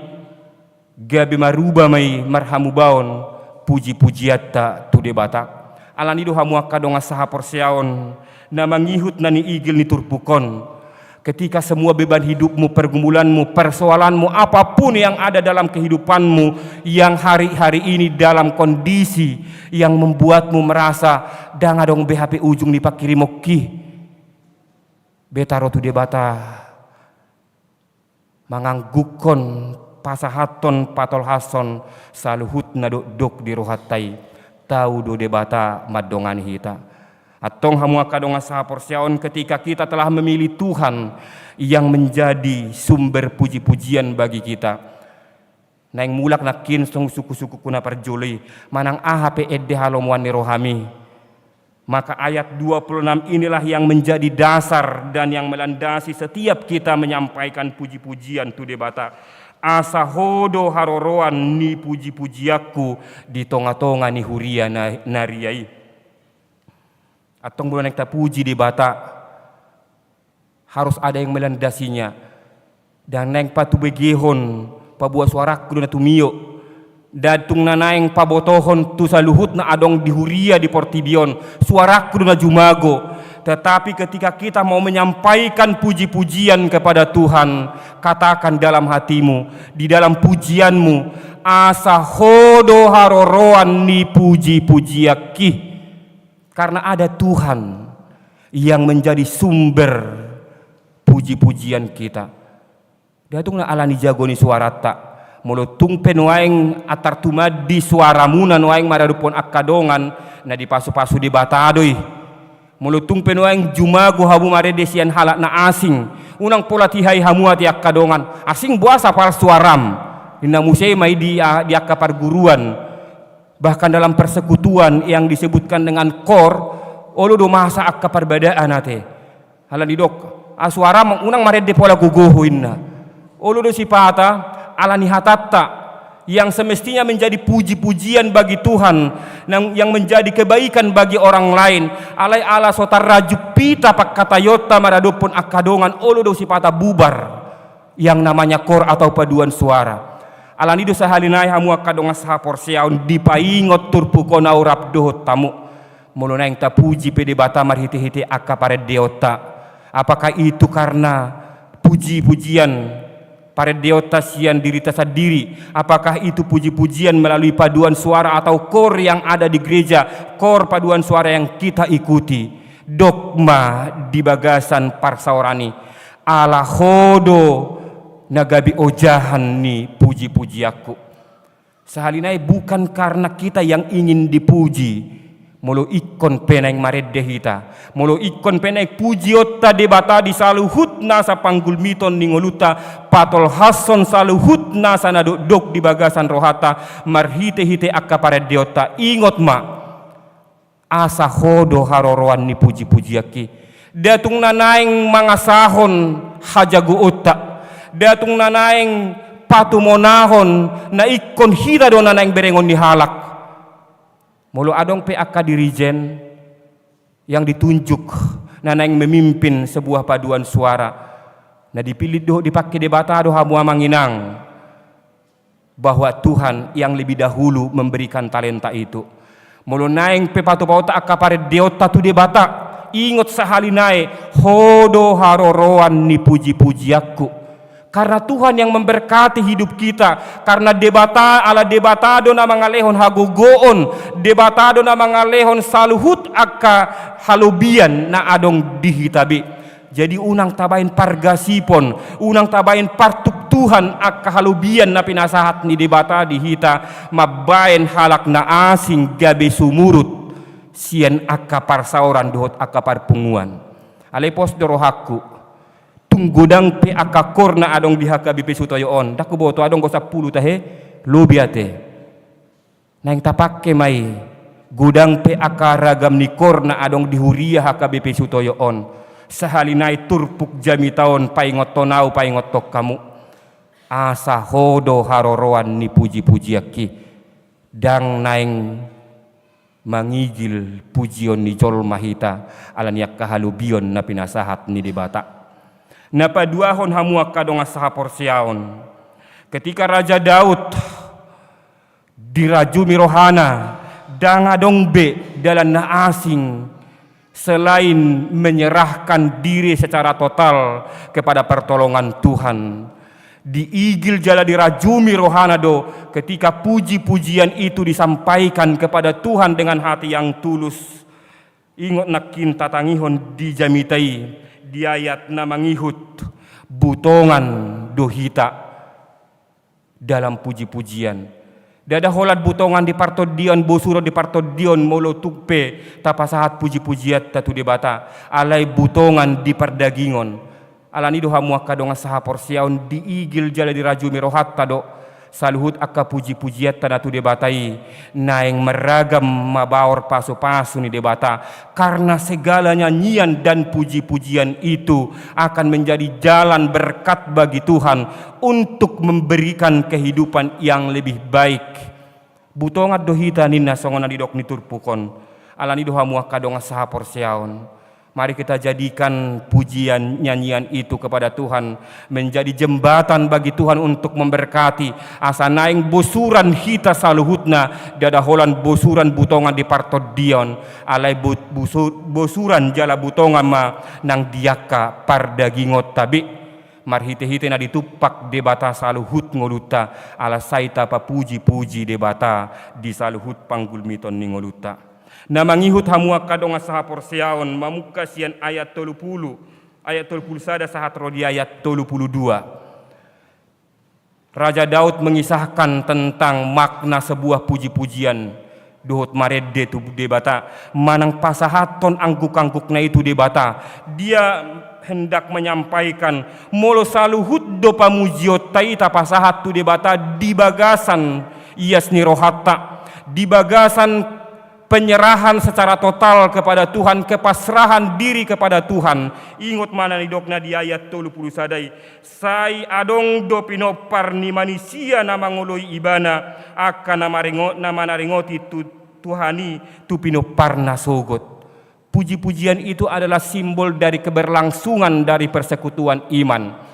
gabi maruba mai marhamu baon puji-pujiatta tu debata alani do hamu akadonga saha porseaon na mangihut nani igil ni turpukon. Ketika semua beban hidupmu, pergumulanmu, persoalanmu, apapun yang ada dalam kehidupanmu yang hari-hari ini dalam kondisi yang membuatmu merasa dangadong BHP ujung dipakiri moki betarotu debata manganggukon pasahaton patol hason saluhut nadok di rohatai tahu do debata madongan hita. Atong hamu akadonga saha porseaon ketika kita telah memilih Tuhan yang menjadi sumber puji-pujian bagi kita. Naing mulak nakin song suku-suku kuna perjuli manang AHP edde halomuan rohami. Maka ayat 26 inilah yang menjadi dasar dan yang melandasi setiap kita menyampaikan puji-pujian tu debata. Asa hodo haroroan ni puji-pujiaku di tonga-tonga ni huria nariai. Atong bulan kita puji di bata harus ada yang melandasinya. Dan neng patu begihon pabuat suara kudu na tumio. Datung na naeng pabotohon tu saluhut na adong di huria di Portibion. Suara kudu na jumago. Tetapi ketika kita mau menyampaikan puji-pujian kepada Tuhan, katakan dalam hatimu, di dalam pujianmu, asa hodo haroroan ni puji-pujiaki. Karena ada Tuhan yang menjadi sumber puji-pujian kita. Datung na alani jagoni suarata, molo tungpen waeng atar tumadi suaramu na waeng maradupon akadongan na dipasu-pasu di batadoi. Molo tungpen waeng jumago habu maredesian halak na asing, unang pola tihai hamuati akadongan, asing buasa par suaram, ina musei mai di akapar guruan. Bahkan dalam persekutuan yang disebutkan dengan kor, olo do masa akka perbedaan ate. Halan didok, aswara unang marede pola guguhuinna. Olo do sipata alani hatatta yang semestinya menjadi puji-pujian bagi Tuhan, yang menjadi kebaikan bagi orang lain. Alai ala sotar raju pita pak kata yota maradopon akadongan olo do sipata bubar yang namanya kor atau paduan suara. Alani do sahalinai hamu akadonga saha porseaun dipaingot turpukon aurap dohot tamu muluna yang tapuji pede bata marhite-hite akka pared deota. Apakah itu karena puji-pujian pared deota sian diri tasadiri? Apakah itu puji-pujian melalui paduan suara atau kor yang ada di gereja, kor paduan suara yang kita ikuti? Dogma di bagasan parsaorani ala hodo nagabi ojahan ni puji-puji aku. Sahalinai bukan karena kita yang ingin dipuji, molo ikon peneng maredde hita, molo ikon peneng pujiota debata di saluhut nasa panggul miton ningoluta patol hason saluhut nasa nadok di bagasan rohata marhite-hite akka paredde otta. Ingot ma asa hodo haroroan ni puji-puji aki datung nanaing mangasahon hajagu otta. datung nanaing patumonahon na ikon hita do nanaing berengon ni halak. Mulu adong PAK dirijen yang ditunjuk nanaing memimpin sebuah paduan suara. Nah dipilih dipakai debata do hamua manginang bahwa Tuhan yang lebih dahulu memberikan talenta itu. Mulu naing pepatu pauta akapare deota tu debata. Ingot sahali nae hodo haroroan ni puji-puji aku. Karena Tuhan yang memberkati hidup kita. Karena debata ala debatado na mangalehon hagugoon, debatado na mangalehon saluhut aka halubian na adong dihitabi. Jadi unang tabain pargasipon, unang tabain partuk Tuhan aka halubian na pinasahat ni debata dihita mabayan halak na asing gabe sumurut sian aka parsauran dohot aka parpunguan. Alepos dorohaku tunggudang pe aka korna adong dihaka bipe sutoyoon daku boto adong gosa pulu tahe lubiate nang tapake mai gudang pe aka ragam ni korna adong dihuria haka bipe sutoyoon sahalinai turpuk jami taon paingot tonau paingot tok kamu asa hodo haroroan ni puji-puji aki dang naing mangigil pujion ni jol mahita alaniak kahalubion na pinasahat ni debata na paduahon hamua kadong asaha porsiaon ketika Raja Daud dirajumi rohana dang adong be dalam na asing selain menyerahkan diri secara total kepada pertolongan Tuhan diigil jala dirajumi rohana do ketika puji-pujian itu disampaikan kepada Tuhan dengan hati yang tulus ingot nakin tatangihon dijamitai di ayat na mangihut butongan dohita dalam puji-pujian dada holat butongan di partodion bosuro di partodion molo tupe tapasahat puji-pujiat tatu debata alai butongan di perdagingon alani do hamua kadonga saha porsiaun diigil jala dirajumi rohat tado saluhut akka puji-pujiat tanatu debatai naeng meragam mabaor pasu-pasu ni debata karena segala nyanyian dan puji-pujian itu akan menjadi jalan berkat bagi Tuhan untuk memberikan kehidupan yang lebih baik. Butongat dohita ninna songona didok niturpukon alani do hamua kadonga saha porsiaun. Mari kita jadikan pujian nyanyian itu kepada Tuhan menjadi jembatan bagi Tuhan untuk memberkati asa naing bosuran hita saluhutna dada holan bosuran butongan di partodion alai bosuran jala butongan ma nang diaka pardagingot tabi marhite-hite na ditupak debata saluhut ngoluta ala saita papuji-puji debata di saluhut panggulmiton ni ngoluta. Na mangihut hamua kadong asaha porsiaon mamuka sian ayat 30 sada sahat rodi ayat 32 Raja Daud mengisahkan tentang makna sebuah puji-pujian dohot marede tu debata manang pasahaton angguk-angguk na itu debata dia hendak menyampaikan molo saluhut do pamujiot taita pasahat tu debata di bagasan iasni rohatta di bagasan penyerahan secara total kepada Tuhan, kepasrahan diri kepada Tuhan. Ingot mana ni dokna di ayat 30 sadai. Sai adong do pinopar ni manusia na mangoloi ibana akan nama naringoti Tuhani tu pinopar na sogot. Puji-pujian itu adalah simbol dari keberlangsungan dari persekutuan iman.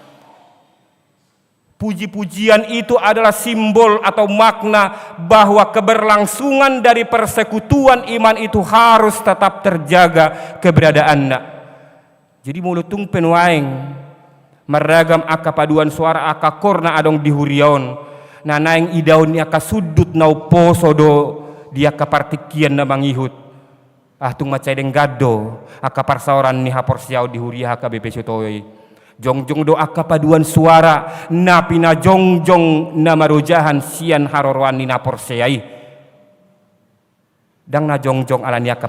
Puji-pujian itu adalah simbol atau makna bahwa keberlangsungan dari persekutuan iman itu harus tetap terjaga keberadaannya. Jadi mulutung penuaing meragam aka paduan suara aka korna adong dihurion nanaing idaun ni aka sudut nau poso do dia kapartikian na mangihut tung macai deng gado aka parsauran ni haporsiau dihuria aka bepesotoy jongjong do aka paduan suara na pina jongjong na marojahan sian harorwan ni naporseai dang na jongjong alani aka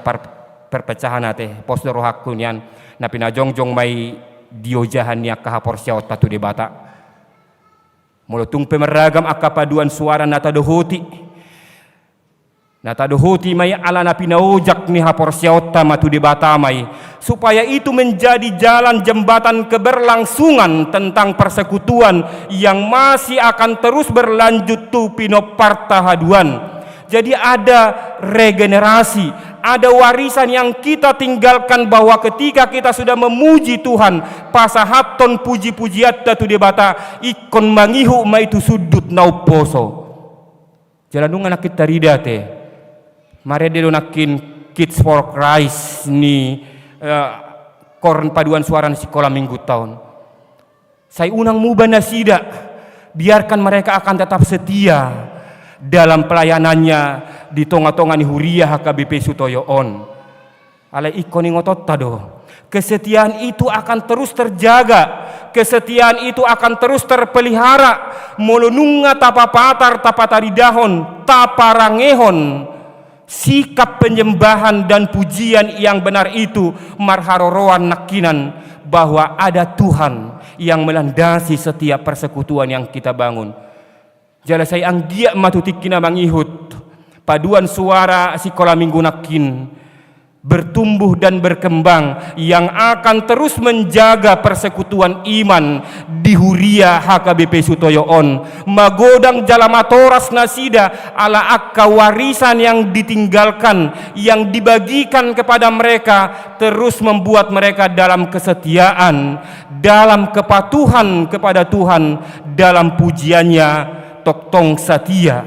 perpecahan ate posdo rohaku nian na pina jongjong mai diojahan ni aka haporsiau tatu debata molotung pemeragam aka paduan suara nata dohoti Na tadohoti may ala na pinaujak ni haporsiota matu di batamay supaya itu menjadi jalan jembatan keberlangsungan tentang persekutuan yang masih akan terus berlanjut tu pinoparta haduan. Jadi ada regenerasi, ada warisan yang kita tinggalkan bahwa ketika kita sudah memuji Tuhan, pasahaton puji-pujiat tu di bata ikon mangihu ma itu sudut nau poso. Jalanungan kita ridate. Mari dia nakin Kids for Christ ni koran paduan suara di sekolah minggu tahun. Saya unang muba nasida, biarkan mereka akan tetap setia dalam pelayanannya di tonga-tonga ni Huria HKBP Sutoyo on. Ale ikoni ngotot tado. Kesetiaan itu akan terus terjaga. Kesetiaan itu akan terus terpelihara. Molonunga tapapatar tapataridahon taparangehon. Sikap penyembahan dan pujian yang benar itu marharoroan nakinan bahwa ada Tuhan yang melandasi setiap persekutuan yang kita bangun. Jala saya anggia matutik kina mangihut paduan suara sekolah minggu nakin bertumbuh dan berkembang yang akan terus menjaga persekutuan iman di Huria HKBP Sutoyo on magodang jalamatoras nasida ala akka warisan yang ditinggalkan yang dibagikan kepada mereka terus membuat mereka dalam kesetiaan dalam kepatuhan kepada Tuhan dalam pujiannya toktong setia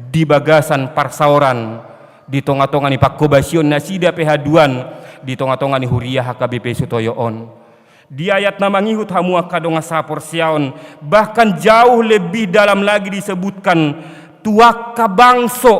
di bagasan parsauran di tonga-tonga ni Pakkobasion nasida pehaduan di tonga-tonga ni Huria HKBP Sutoyo on. Di ayat na mangihut hamua kadonga sapor siaon bahkan jauh lebih dalam lagi disebutkan tuaka bangso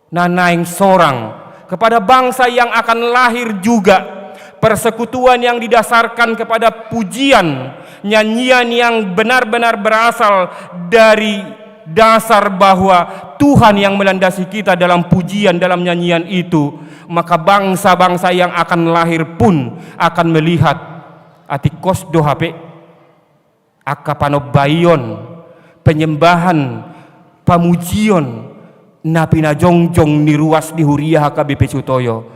nanaing sorang kepada bangsa yang akan lahir juga persekutuan yang didasarkan kepada pujian nyanyian yang benar-benar berasal dari dasar bahwa Tuhan yang melandasi kita dalam pujian, dalam nyanyian itu, maka bangsa-bangsa yang akan lahir pun akan melihat atikos dohape akapanobayon penyembahan pamujion napina jongjong ni ruas di Huria HKBP Sutoyo.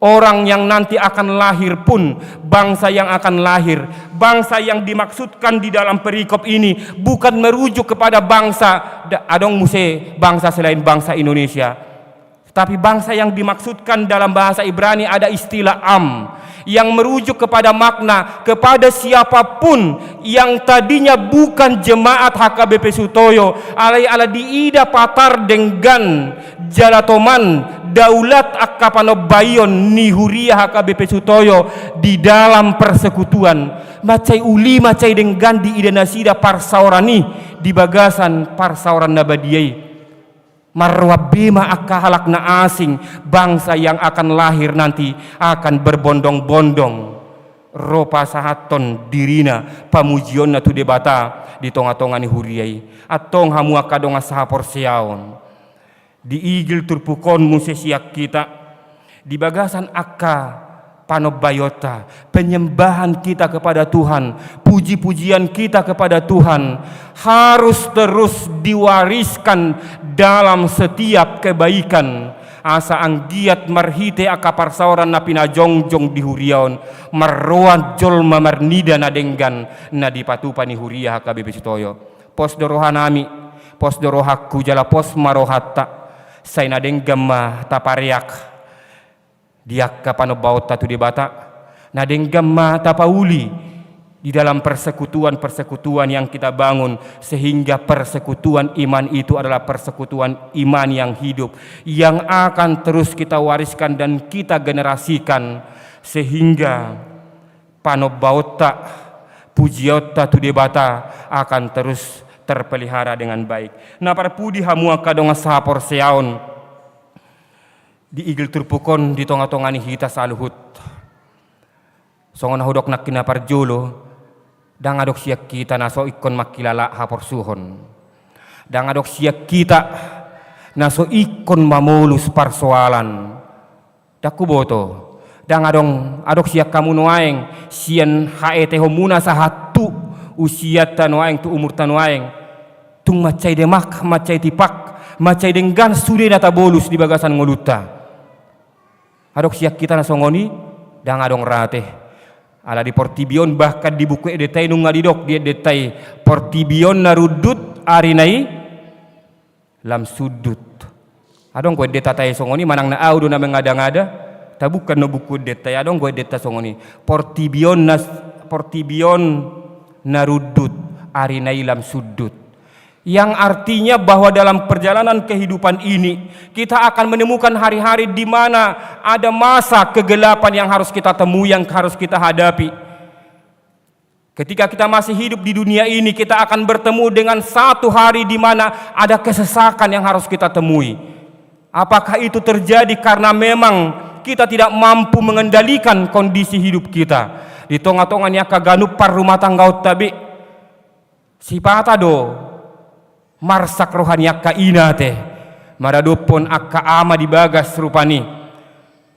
Orang yang nanti akan lahir pun, bangsa yang akan lahir, bangsa yang dimaksudkan di dalam perikop ini bukan merujuk kepada bangsa adong muse bangsa selain bangsa Indonesia, tapi bangsa yang dimaksudkan dalam bahasa Ibrani ada istilah yang merujuk kepada makna kepada siapapun yang tadinya bukan jemaat HKBP Sutoyo alai ala diida patar dengan jalatoman daulat akapanobayon ni Huria HKBP Sutoyo di dalam persekutuan macai uli macai dengan di ida nasida parsaurani di bagasan parsauran nabadiyai marwabima akka halak na asing bangsa yang akan lahir nanti akan berbondong-bondong ropa sahaton dirina pamujion na tu debata di tonga-tonga ni Huriai atong hamua kadonga sahapor siaon di igil turpukon musesiak kita di bagasan akka panobayota penyembahan kita kepada Tuhan puji-pujian kita kepada Tuhan harus terus diwariskan dalam setiap kebaikan asa anggiat marhite akaparsauran na pinajongjong di Huriaon marroan jolma marnida na denggan na dipatupa ni Huria HKBP Sutoyo pos dorohanami pos dorohakku jala pos marohatta say na denggam tapariak diak kapanobawot tatu di bata na denggam tapauli di dalam persekutuan yang kita bangun sehingga persekutuan iman itu adalah persekutuan iman yang hidup yang akan terus kita wariskan dan kita generasikan sehingga panobauta pujiota tu debata akan terus terpelihara dengan baik. Na parpudi hamua kadonga sahapor seaon di igil turpukon di tonga-tonga ni hita saluhut songon hudok nak kina parjolo dang adok siak kita naso ikon makilala hapor suhon dang adok siak kita naso ikon mamulus parsoalan daku boto dang adok siak kamu noaeng sian haete homuna sahatu usia tanuaeng tu umur tanuaeng tung macai demak macai tipak macai denggan sude data bolus di bagasan ngoluta. Adok siak kita na songoni dang adong rate. Ala di Portibion bahkan di buku detai nung ngadidok dia detai Portibion narudut arinai lam sudut. Adong gue deta tai songoni manang na audo na mengada-ngada. Tabukan no buku detai adong gue deta songoni. Portibion narudut arinai lam sudut. Yang artinya bahwa dalam perjalanan kehidupan ini kita akan menemukan hari-hari di mana ada masa kegelapan yang harus kita temui, yang harus kita hadapi. Ketika kita masih hidup di dunia ini, kita akan bertemu dengan satu hari di mana ada kesesakan yang harus kita temui. Apakah itu terjadi karena memang kita tidak mampu mengendalikan kondisi hidup kita? Di tonga-tongan yang kaganup par rumah tangga tabi sipata do marsak rohani akka ina teh maradopon akka ama dibagas rupani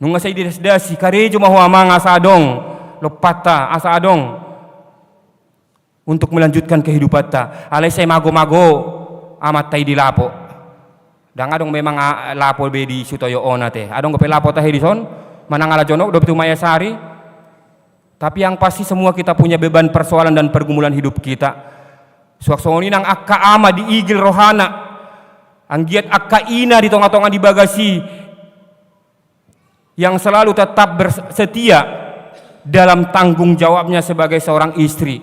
nunga say didasdasi karejo mahuamang asa adong lopata asa adong untuk melanjutkan kehidupan ta alay say mago-mago amat tay dilapo dang adong memang lapo be di sutoyo ona teh adong gope lapo tahe dison manang ala jonok do maya sari tapi yang pasti semua kita punya beban persoalan dan pergumulan hidup kita. Suaksoni nang akka ama di igil rohana anggiat akka ina di tonga-tonga di bagasi yang selalu tetap bersetia dalam tanggung jawabnya sebagai seorang istri.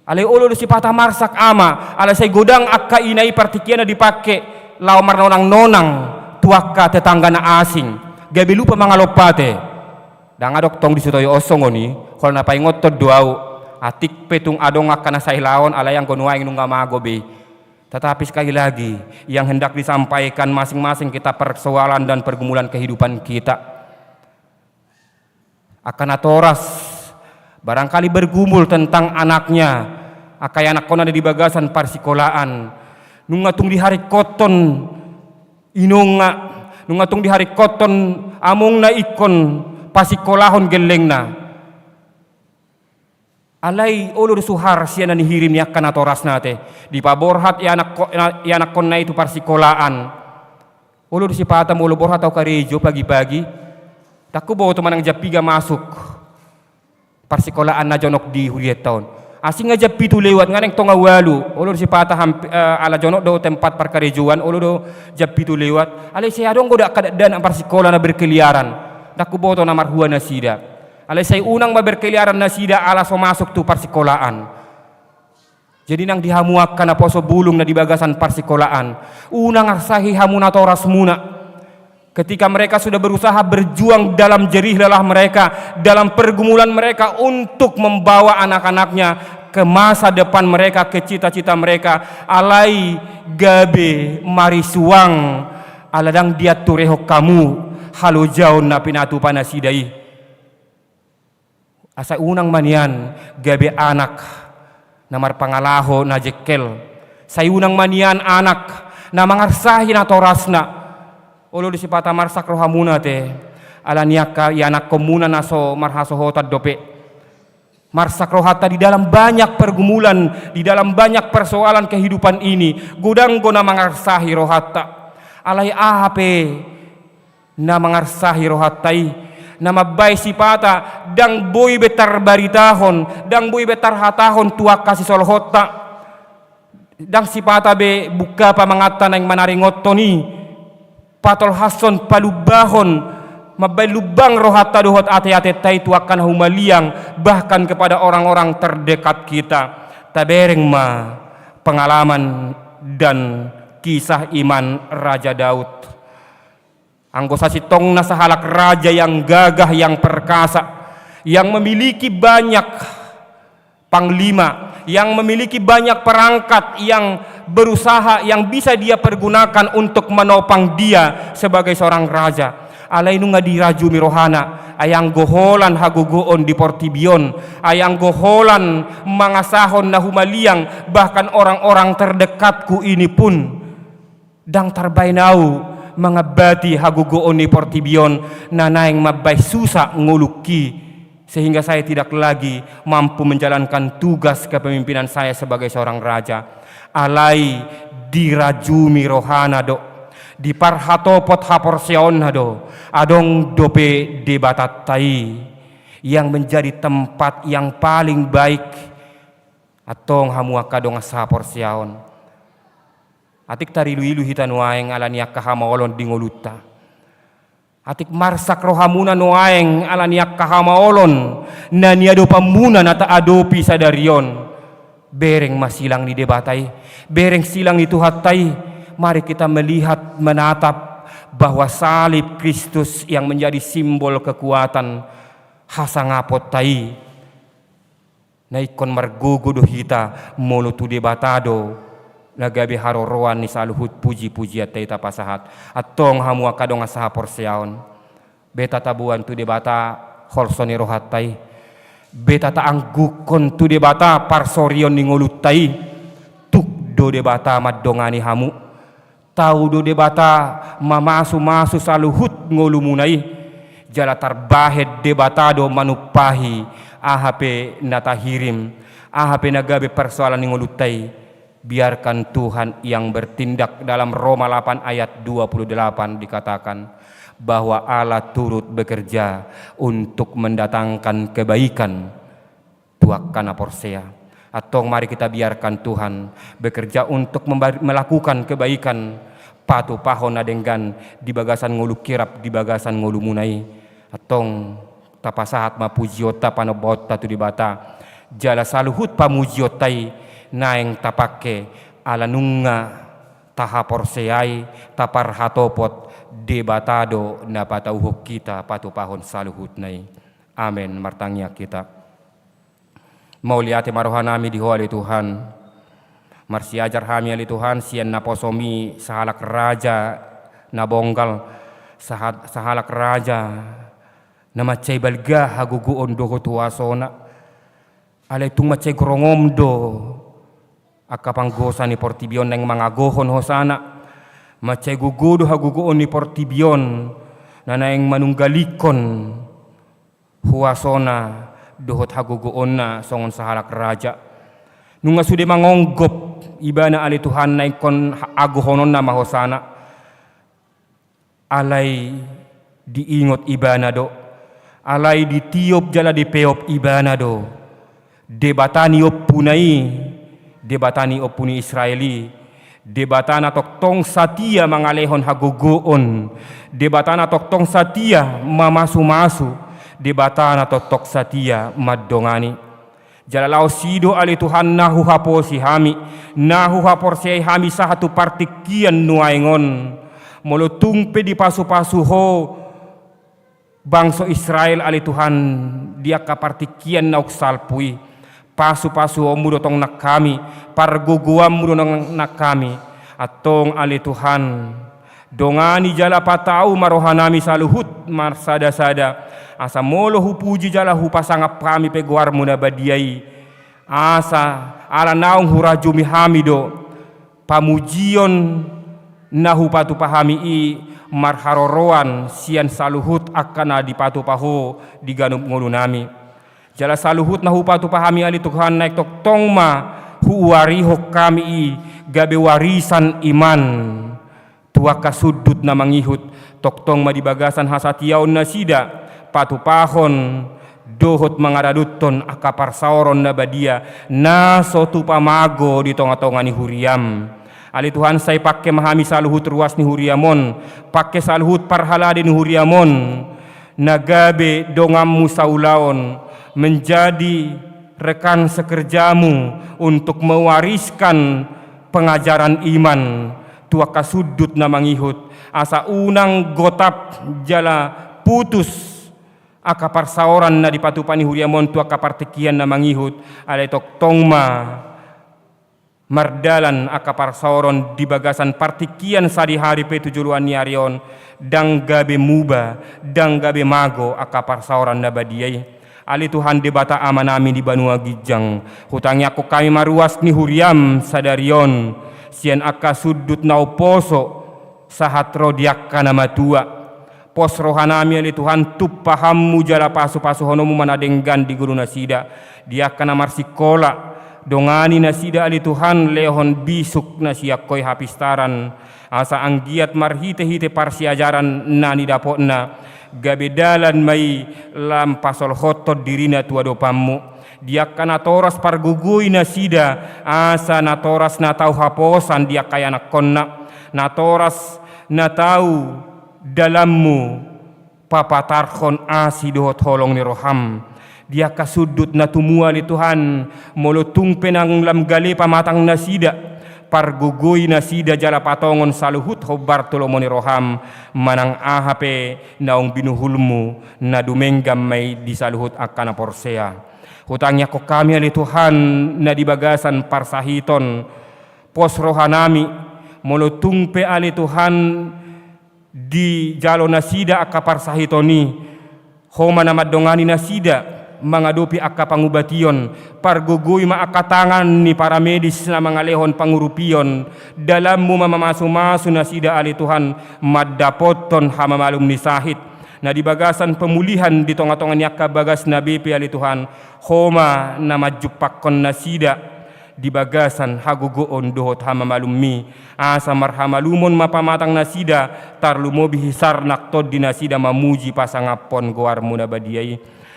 Ale ulu si patah marsak ama ala say godang akka inai partikiana dipake laumar nonang tuaka tetangga na asing gabi lupa mangalopate dang adok tong disutoyo osongoni kol na paingotot duau atik petung adong akan say laon ala yang konuaing nung mago be. Tetapi sekali lagi yang hendak disampaikan masing-masing kita persoalan dan pergumulan kehidupan kita akan atoras barangkali bergumul tentang anaknya akai anak kon ada di bagasan parsikolaan nungatung di hari koton inunga nungatung di hari koton among na ikon pasikolahon gelengna alay ulur suhar siya na nihirim niya kanatoras nate di paborhat anak kon na itu parsikolaan ulur si patam ulo borhat au karejo pagi-pagi takku bawa teman ang japiga masuk parsikolaan na jonok di huliet taon asing nga japi tu lewat nganeng tonga walu ulur si patah ala jonok do tempat parkarejuan ulur do japi tu lewat alay siya dong goda kadaan ang parsikola na berkeliaran takku bawa to na marhuan na sida alay say unang maberkeliaran na sida ala so masuk tu parsikolaan. Jadi nang dihamuakan na poso bulong na dibagasan parsikolaan. Unang arsahi hamuna toras muna. Ketika mereka sudah berusaha berjuang dalam jerih lelah mereka, dalam pergumulan mereka untuk membawa anak-anaknya ke masa depan mereka, ke cita-cita mereka. Alay gabe marisuang aladang dia turehok kamu halo jaon na pinatu panasidai. Asa unang manian gabe anak namar pangalaho na jekel say unang manian anak na mangarsahi na torasna ulo di sipata marsak rohamuna te ala niaka ya anak komuna naso marhaso hotad dope marsak rohata di dalam banyak pergumulan di dalam banyak persoalan kehidupan ini gudang go na mangarsahi rohata alay ahape na mangarsahi rohatai nama bay sipata dang boy betar baritahon dang boy betar hatahon tuak kasih solhota dang sipata be buka pamangatan yang manaringot toni patol hason palubahon mabay lubang rohata dohot ate-ate tay tuakan humaliang bahkan kepada orang-orang terdekat kita tabereng ma pengalaman dan kisah iman Raja Daud. Anggosa sitong na sa halak raja yang gagah, yang perkasa, yang memiliki banyak panglima, yang memiliki banyak perangkat, yang berusaha, yang bisa dia pergunakan untuk menopang dia sebagai seorang raja. Alay nung nga dirajumi rohana, ayang goholan hagugoon di Portibion, ayang goholan mangasahon na humaliang, bahkan orang-orang terdekatku ini pun dang tarbaynau mga bati hagugoon ni Portibion na naing mabay susa nguluki sehingga saya tidak lagi mampu menjalankan tugas kepemimpinan saya sebagai seorang raja. Alay dirajumi rohana do di parhatopot haporseon hado adong dope debatatai yang menjadi tempat yang paling baik atong hamua kadong saporseon atik tarilu-ilu hitan waeng alaniak kahamaolon dingoluta atik marsak rohamuna noaeng alaniak kahamaolon na niado pamuna nata adopi sadarion bereng masilang di debatai bereng silang di tuhatai. Mari kita melihat, menatap bahwa salib Kristus yang menjadi simbol kekuatan hasangapot tai. Naikon margugudo hita molutu debatado nagabi haroroan ni saluhut puji-puji at taita pasahat. Atong hamua kadong asaha porseaon. Beta tabuan tu debata holsoni rohat tai. Beta taanggukon tu debata parsorion ni ngulut tai. Tukdo debata maddongani hamu. Tahu do debata mamasu-masu saluhut ngolumunai jala tarbahed debatado manupahi ahape natahirim ahape nagabe persoalan ngolutai biarkan Tuhan yang bertindak. Dalam Roma 8 ayat 28 dikatakan bahwa Allah turut bekerja untuk mendatangkan kebaikan tuakan aporsea. Atau mari kita biarkan Tuhan bekerja untuk melakukan kebaikan patu pahon adenggan di bagasan ngulu kirap di bagasan ngulu munai atong tapasahat mapujiota panobota tu dibata jala saluhut pamujiotai naeng tapake alanunga tahaporseai taparhatopot debatado na patauhok kita patu pahon saluhut nai. Amen. Martangnya kita mau lihat marohanami di holi Tuhan. Marsi ajar hami ali Tuhan sian naposomi sahalak raja nabonggal sahalak raja nama cai balga hagugu ondo tuasona alai tung macai grongomdo akapanggosa ni portibion neng mangagohon hosana macai gugudo hagugu oni portibion nanaeng manunggalikon huasona dohot hagugu onna songon sahalak raja nunga sude mangonggop ibana ali Tuhan naikon agohonon na mahosana alai diingot ibana do alai ditiup jala dipeop ibana do debatani opuni Israeli debatana toktong satia mangalehon haguguon debatana toktong satia mamasu-masu debatana totok satia maddongani jalalao sido ali Tuhan nahu haposi hami nahu haporsei hami sahatu partikian nuaingon molotungpe di pasu-pasu ho bangso Israel ali Tuhan dia kapartikian nauk salpui pasu-pasu omudo tong nak kami parguguam mudo nak kami atong ali Tuhan dongani jala patau marohanami saluhut marsada-sada asa molo hupuji jala hupasangap kami peguar muna badiai asa ala naung hurajumi hamido pamujion nahu patu pahami i marharoroan sian saluhut akana di patu paho diganup ngulu nami jala saluhut nahu patu pahami ali Tuhan naik tok tongma huwarihok kami i gabe warisan iman tuaka sudut na mangihut tok tongma di bagasan hasatiaon nasida patu pahon dohot mangaraduton akapar sauron na badia na sotu pamago di tonga-tonga ni huriam ali Tuhan saya pakai mahami saluhut ruas ni huriamon pakai saluhut parhala ni huriamon nagabe dongamu saulaon menjadi rekan sekerjamu untuk mewariskan pengajaran iman tuaka sudut na mangihut asa unang gotap jala putus akapar sauran na dipatupani huriamon tu akapar tekian na mangihut alay tok tongma mardalan akapar sauron di bagasan partikian sadi hari petujuluan niarion dang gabe muba dang gabe mago akapar sauran na badiyay ali Tuhan debata amanami di Banua Gijang hutangi aku kami maruas ni huriam sadarion sian aka sudut na oposo sahatro diakka na matua pos rohanami ali Tuhan tu pahammu jala pasu-pasu honomu manadenggan di guru nasida dia kana marsikola dongani nasida ali Tuhan lehon bisuk nasiak koi hapistaran asa anggiat marhite-hite parsiajaran nani dapotna gabe dalan mai lam pasol hotod dirina tua dopammu dia kana toras pargugui na sida asa na toras na tau haposan dia kaya na konna na toras na tau dalammu papatarkon asi dohot holong ni roham dia kasudut na tumua li Tuhan molotung penang lam gale pamatang na sida pargugoy na sida jala patongon saluhut ho Bartolomeo ni roham manang ahape naong binuhulmu na dumenggam may disaluhut akana porsea hutangnya ko kami ali Tuhan na dibagasan parsahiton pos rohanami molotung pe ali Tuhan di jalo na sida akka parsahitoni homa na madongani na sida mangadopi akka pangubation pargugoy maakatangan ni para medis na mga lehon pangurupion dalammu mamamasu-masu na sida ali Tuhan maddapoton hamamalum ni sahit na dibagasan pemulihan di tonga-tonga niya kabagas na BP ali Tuhan homa na majupakon na sida dibagasan hagugoon dohot hamamalummi asa marhamalumon mapamatang na sida tarlumobi hisar naktod di na sida mamuji pasangapon goarmu na badiyay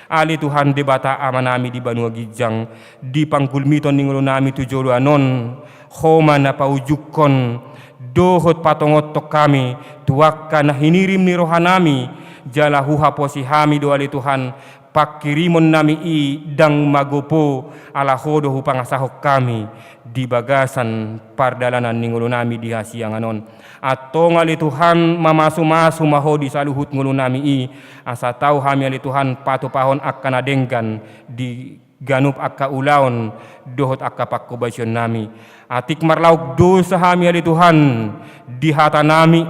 ali Tuhan debata amanami di Banua Gijang di panggulmiton ningulo nami tujolo anon homa na paujukon dohot patongot tok kami tuwakka na hinirim ni rohanami jala huha posihami do ali Tuhan pakirimon nami i dang magopo ala hodo hu pangasahok kami di bagasan pardalanan ningulo nami di hasiang anon atong ali Tuhan mamasu-masu mahodi saluhut ngulu nami i asa tau hami ali Tuhan patupahon akka nadenggan di ganup akka ulaon dohot akka pakubasyon nami atik marlauk dosa hami ali Tuhan di hata nami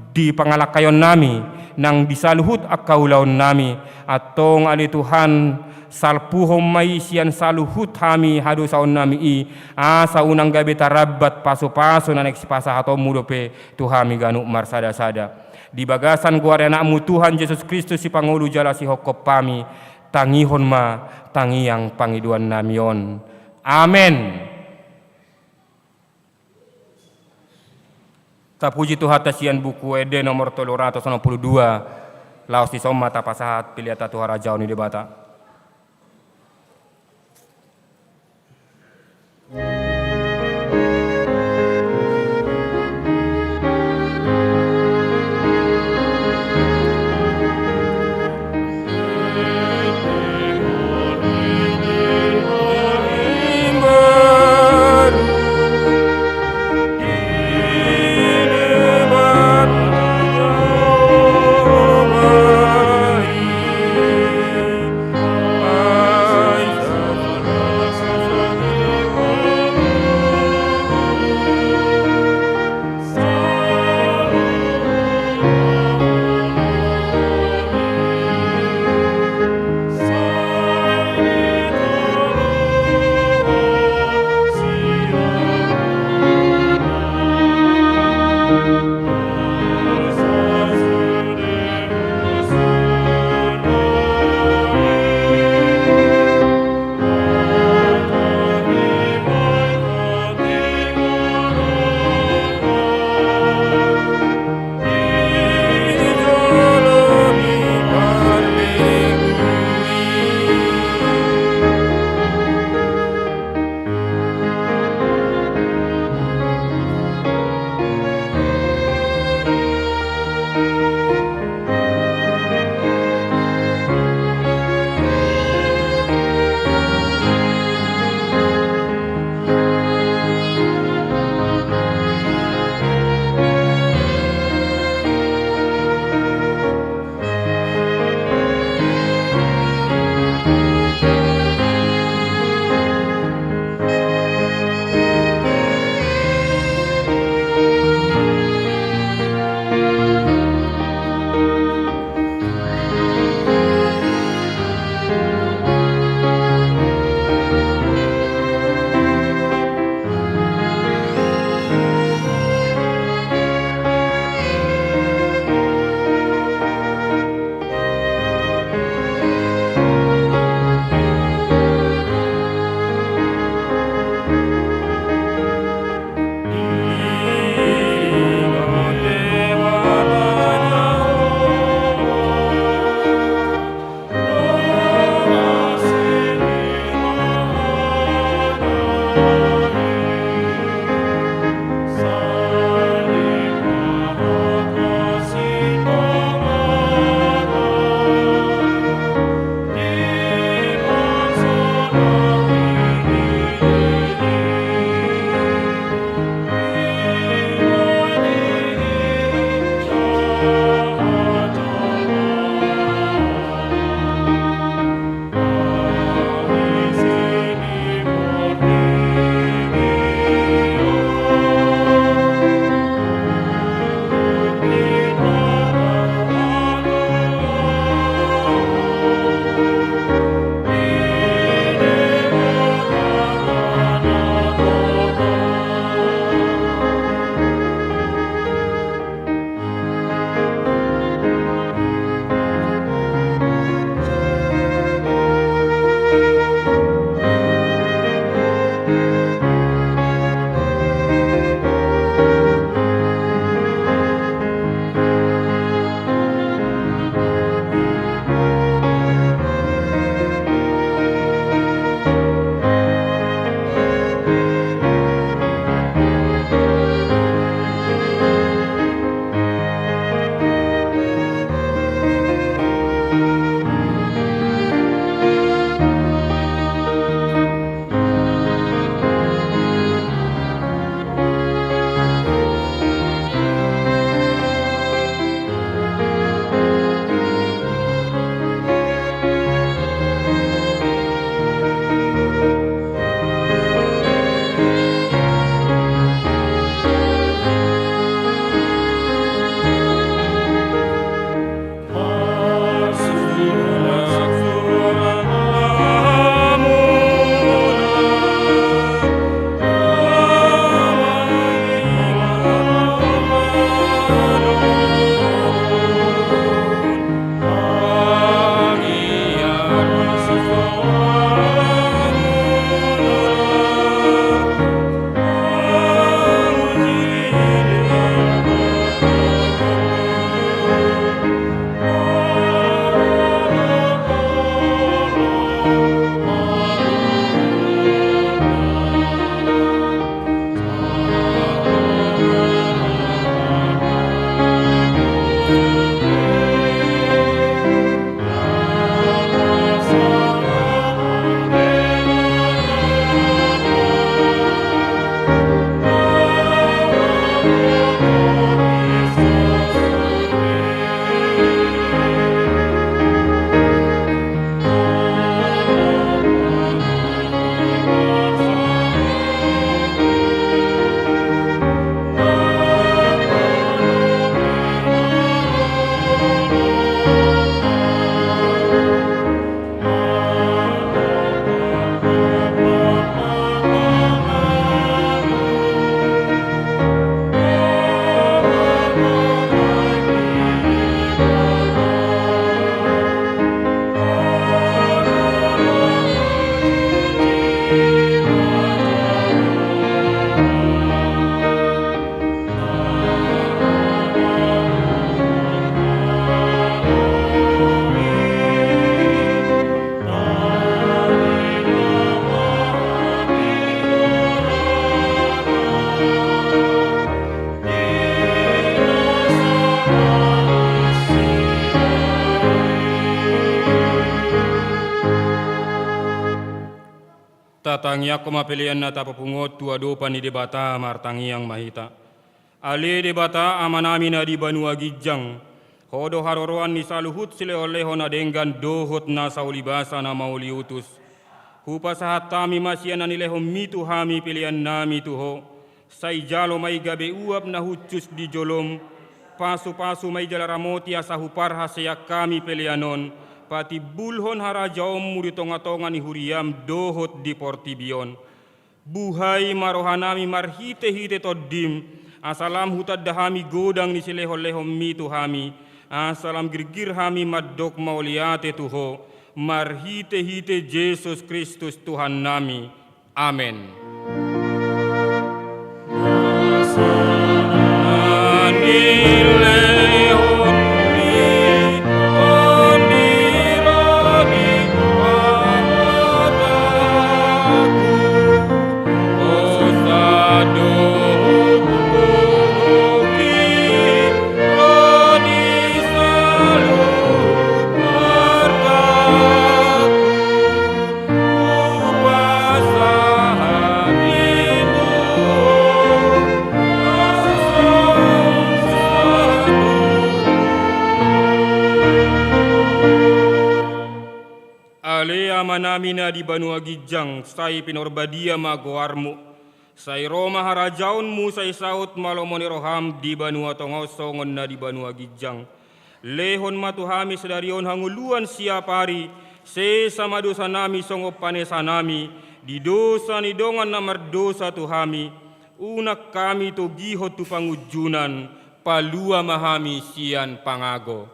di pangalakayon nami nang disaluhut akka ulaon nami atong ali Tuhan salpuhom may siyan saluhut hami hado saon nami i asa unang gabi tarabat paso-paso na nagsipasa hato mudope tuhami ganuk marsada-sada di bagasan guarya nakmu Tuhan Yesus Kristus si Pangulo jala si hokop pami tangihon ma tangiyang pangiduan namion amen. Tapuji Tuhan tasian buku ede nomor 392 laos di soma tapasahat piliata Tuhan Raja ni debata. Tatangi ako mapilian na tapapungot tuadopan ni debata martangi ang mahita. Ale debata amanami na di Banua Gijang. Hodo haroroan ni saluhut sileoleho na denggan dohot na sa ulibasa na mauliutus. Hupa sahatami masya na nileho mitu hami pilihan nami tuho. Say jalo may gabi uap na hucus di jolom. Pasu-pasu may jalaramoti asa huparha sayak kami pilihanon. Pati bulhon harajaom muri tonga-tonga ni huriam dohot di portibion. Buhay marohanami marhite-hite toddim. Asalam hutad dahami godang ni sileho-leho mitu hami. Asalam girgir hami maddok mauliate tuho. Marhite-hite Yesus Kristus Tuhan nami. Amen. Manamina di Banua Gijang, say pinorbadia magoarmu. Say Roma harajaunmu, say saut malomoni roham di Banua Tongosongon na di Banua Gijang. Lehon matuhami sedarion hanguluan siapari, se sama dosa nami songo panesa nami, di dosa ni dongan na merdosa tuhami. Unak kami to gihot tu pangujunan, palua mahami sian pangago.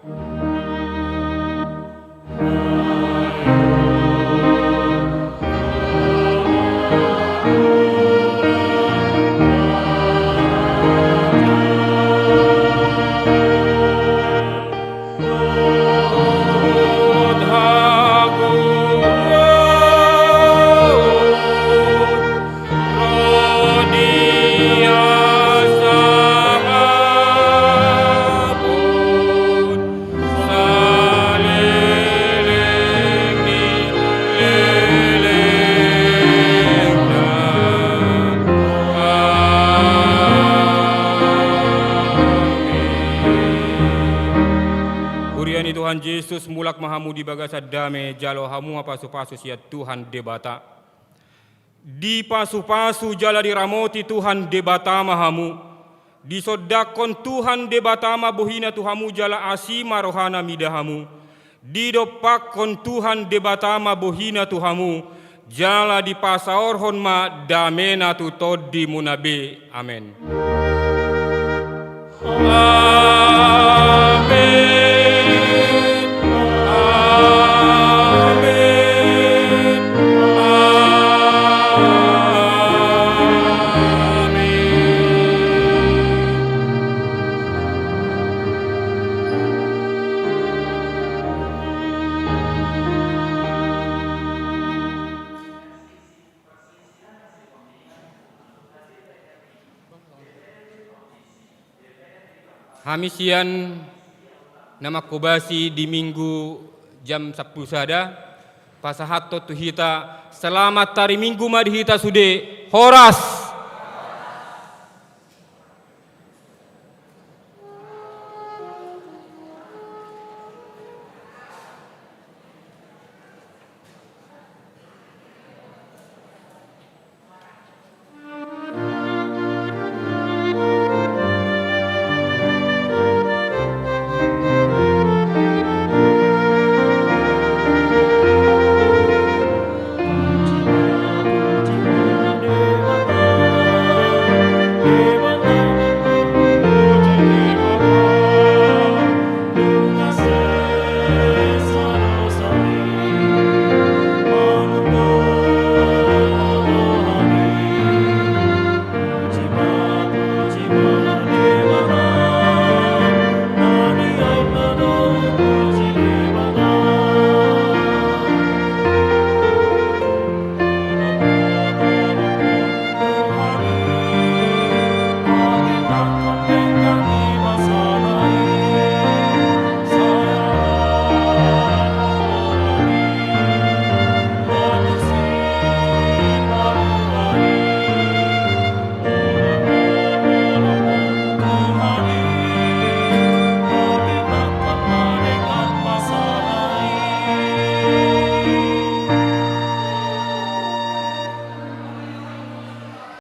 Tuhan Yesus mulak mahamu di bagasa dame jalo hamu pasu-pasu sia Tuhan debata. Di pasu-pasu jala diramoti Tuhan debata mahamu. Di sodakon Tuhan debata ma bohina Tuhamu jala asima rohana midahamu. Di dopakon Tuhan debata ma bohina Tuhamu jala di pasaorhon ma damena tu todi munabe. Amen. Amen. Hamisian nama kubasi di minggu jam 10 sada pasahat tuhita selamat tari minggu madhita sude horas.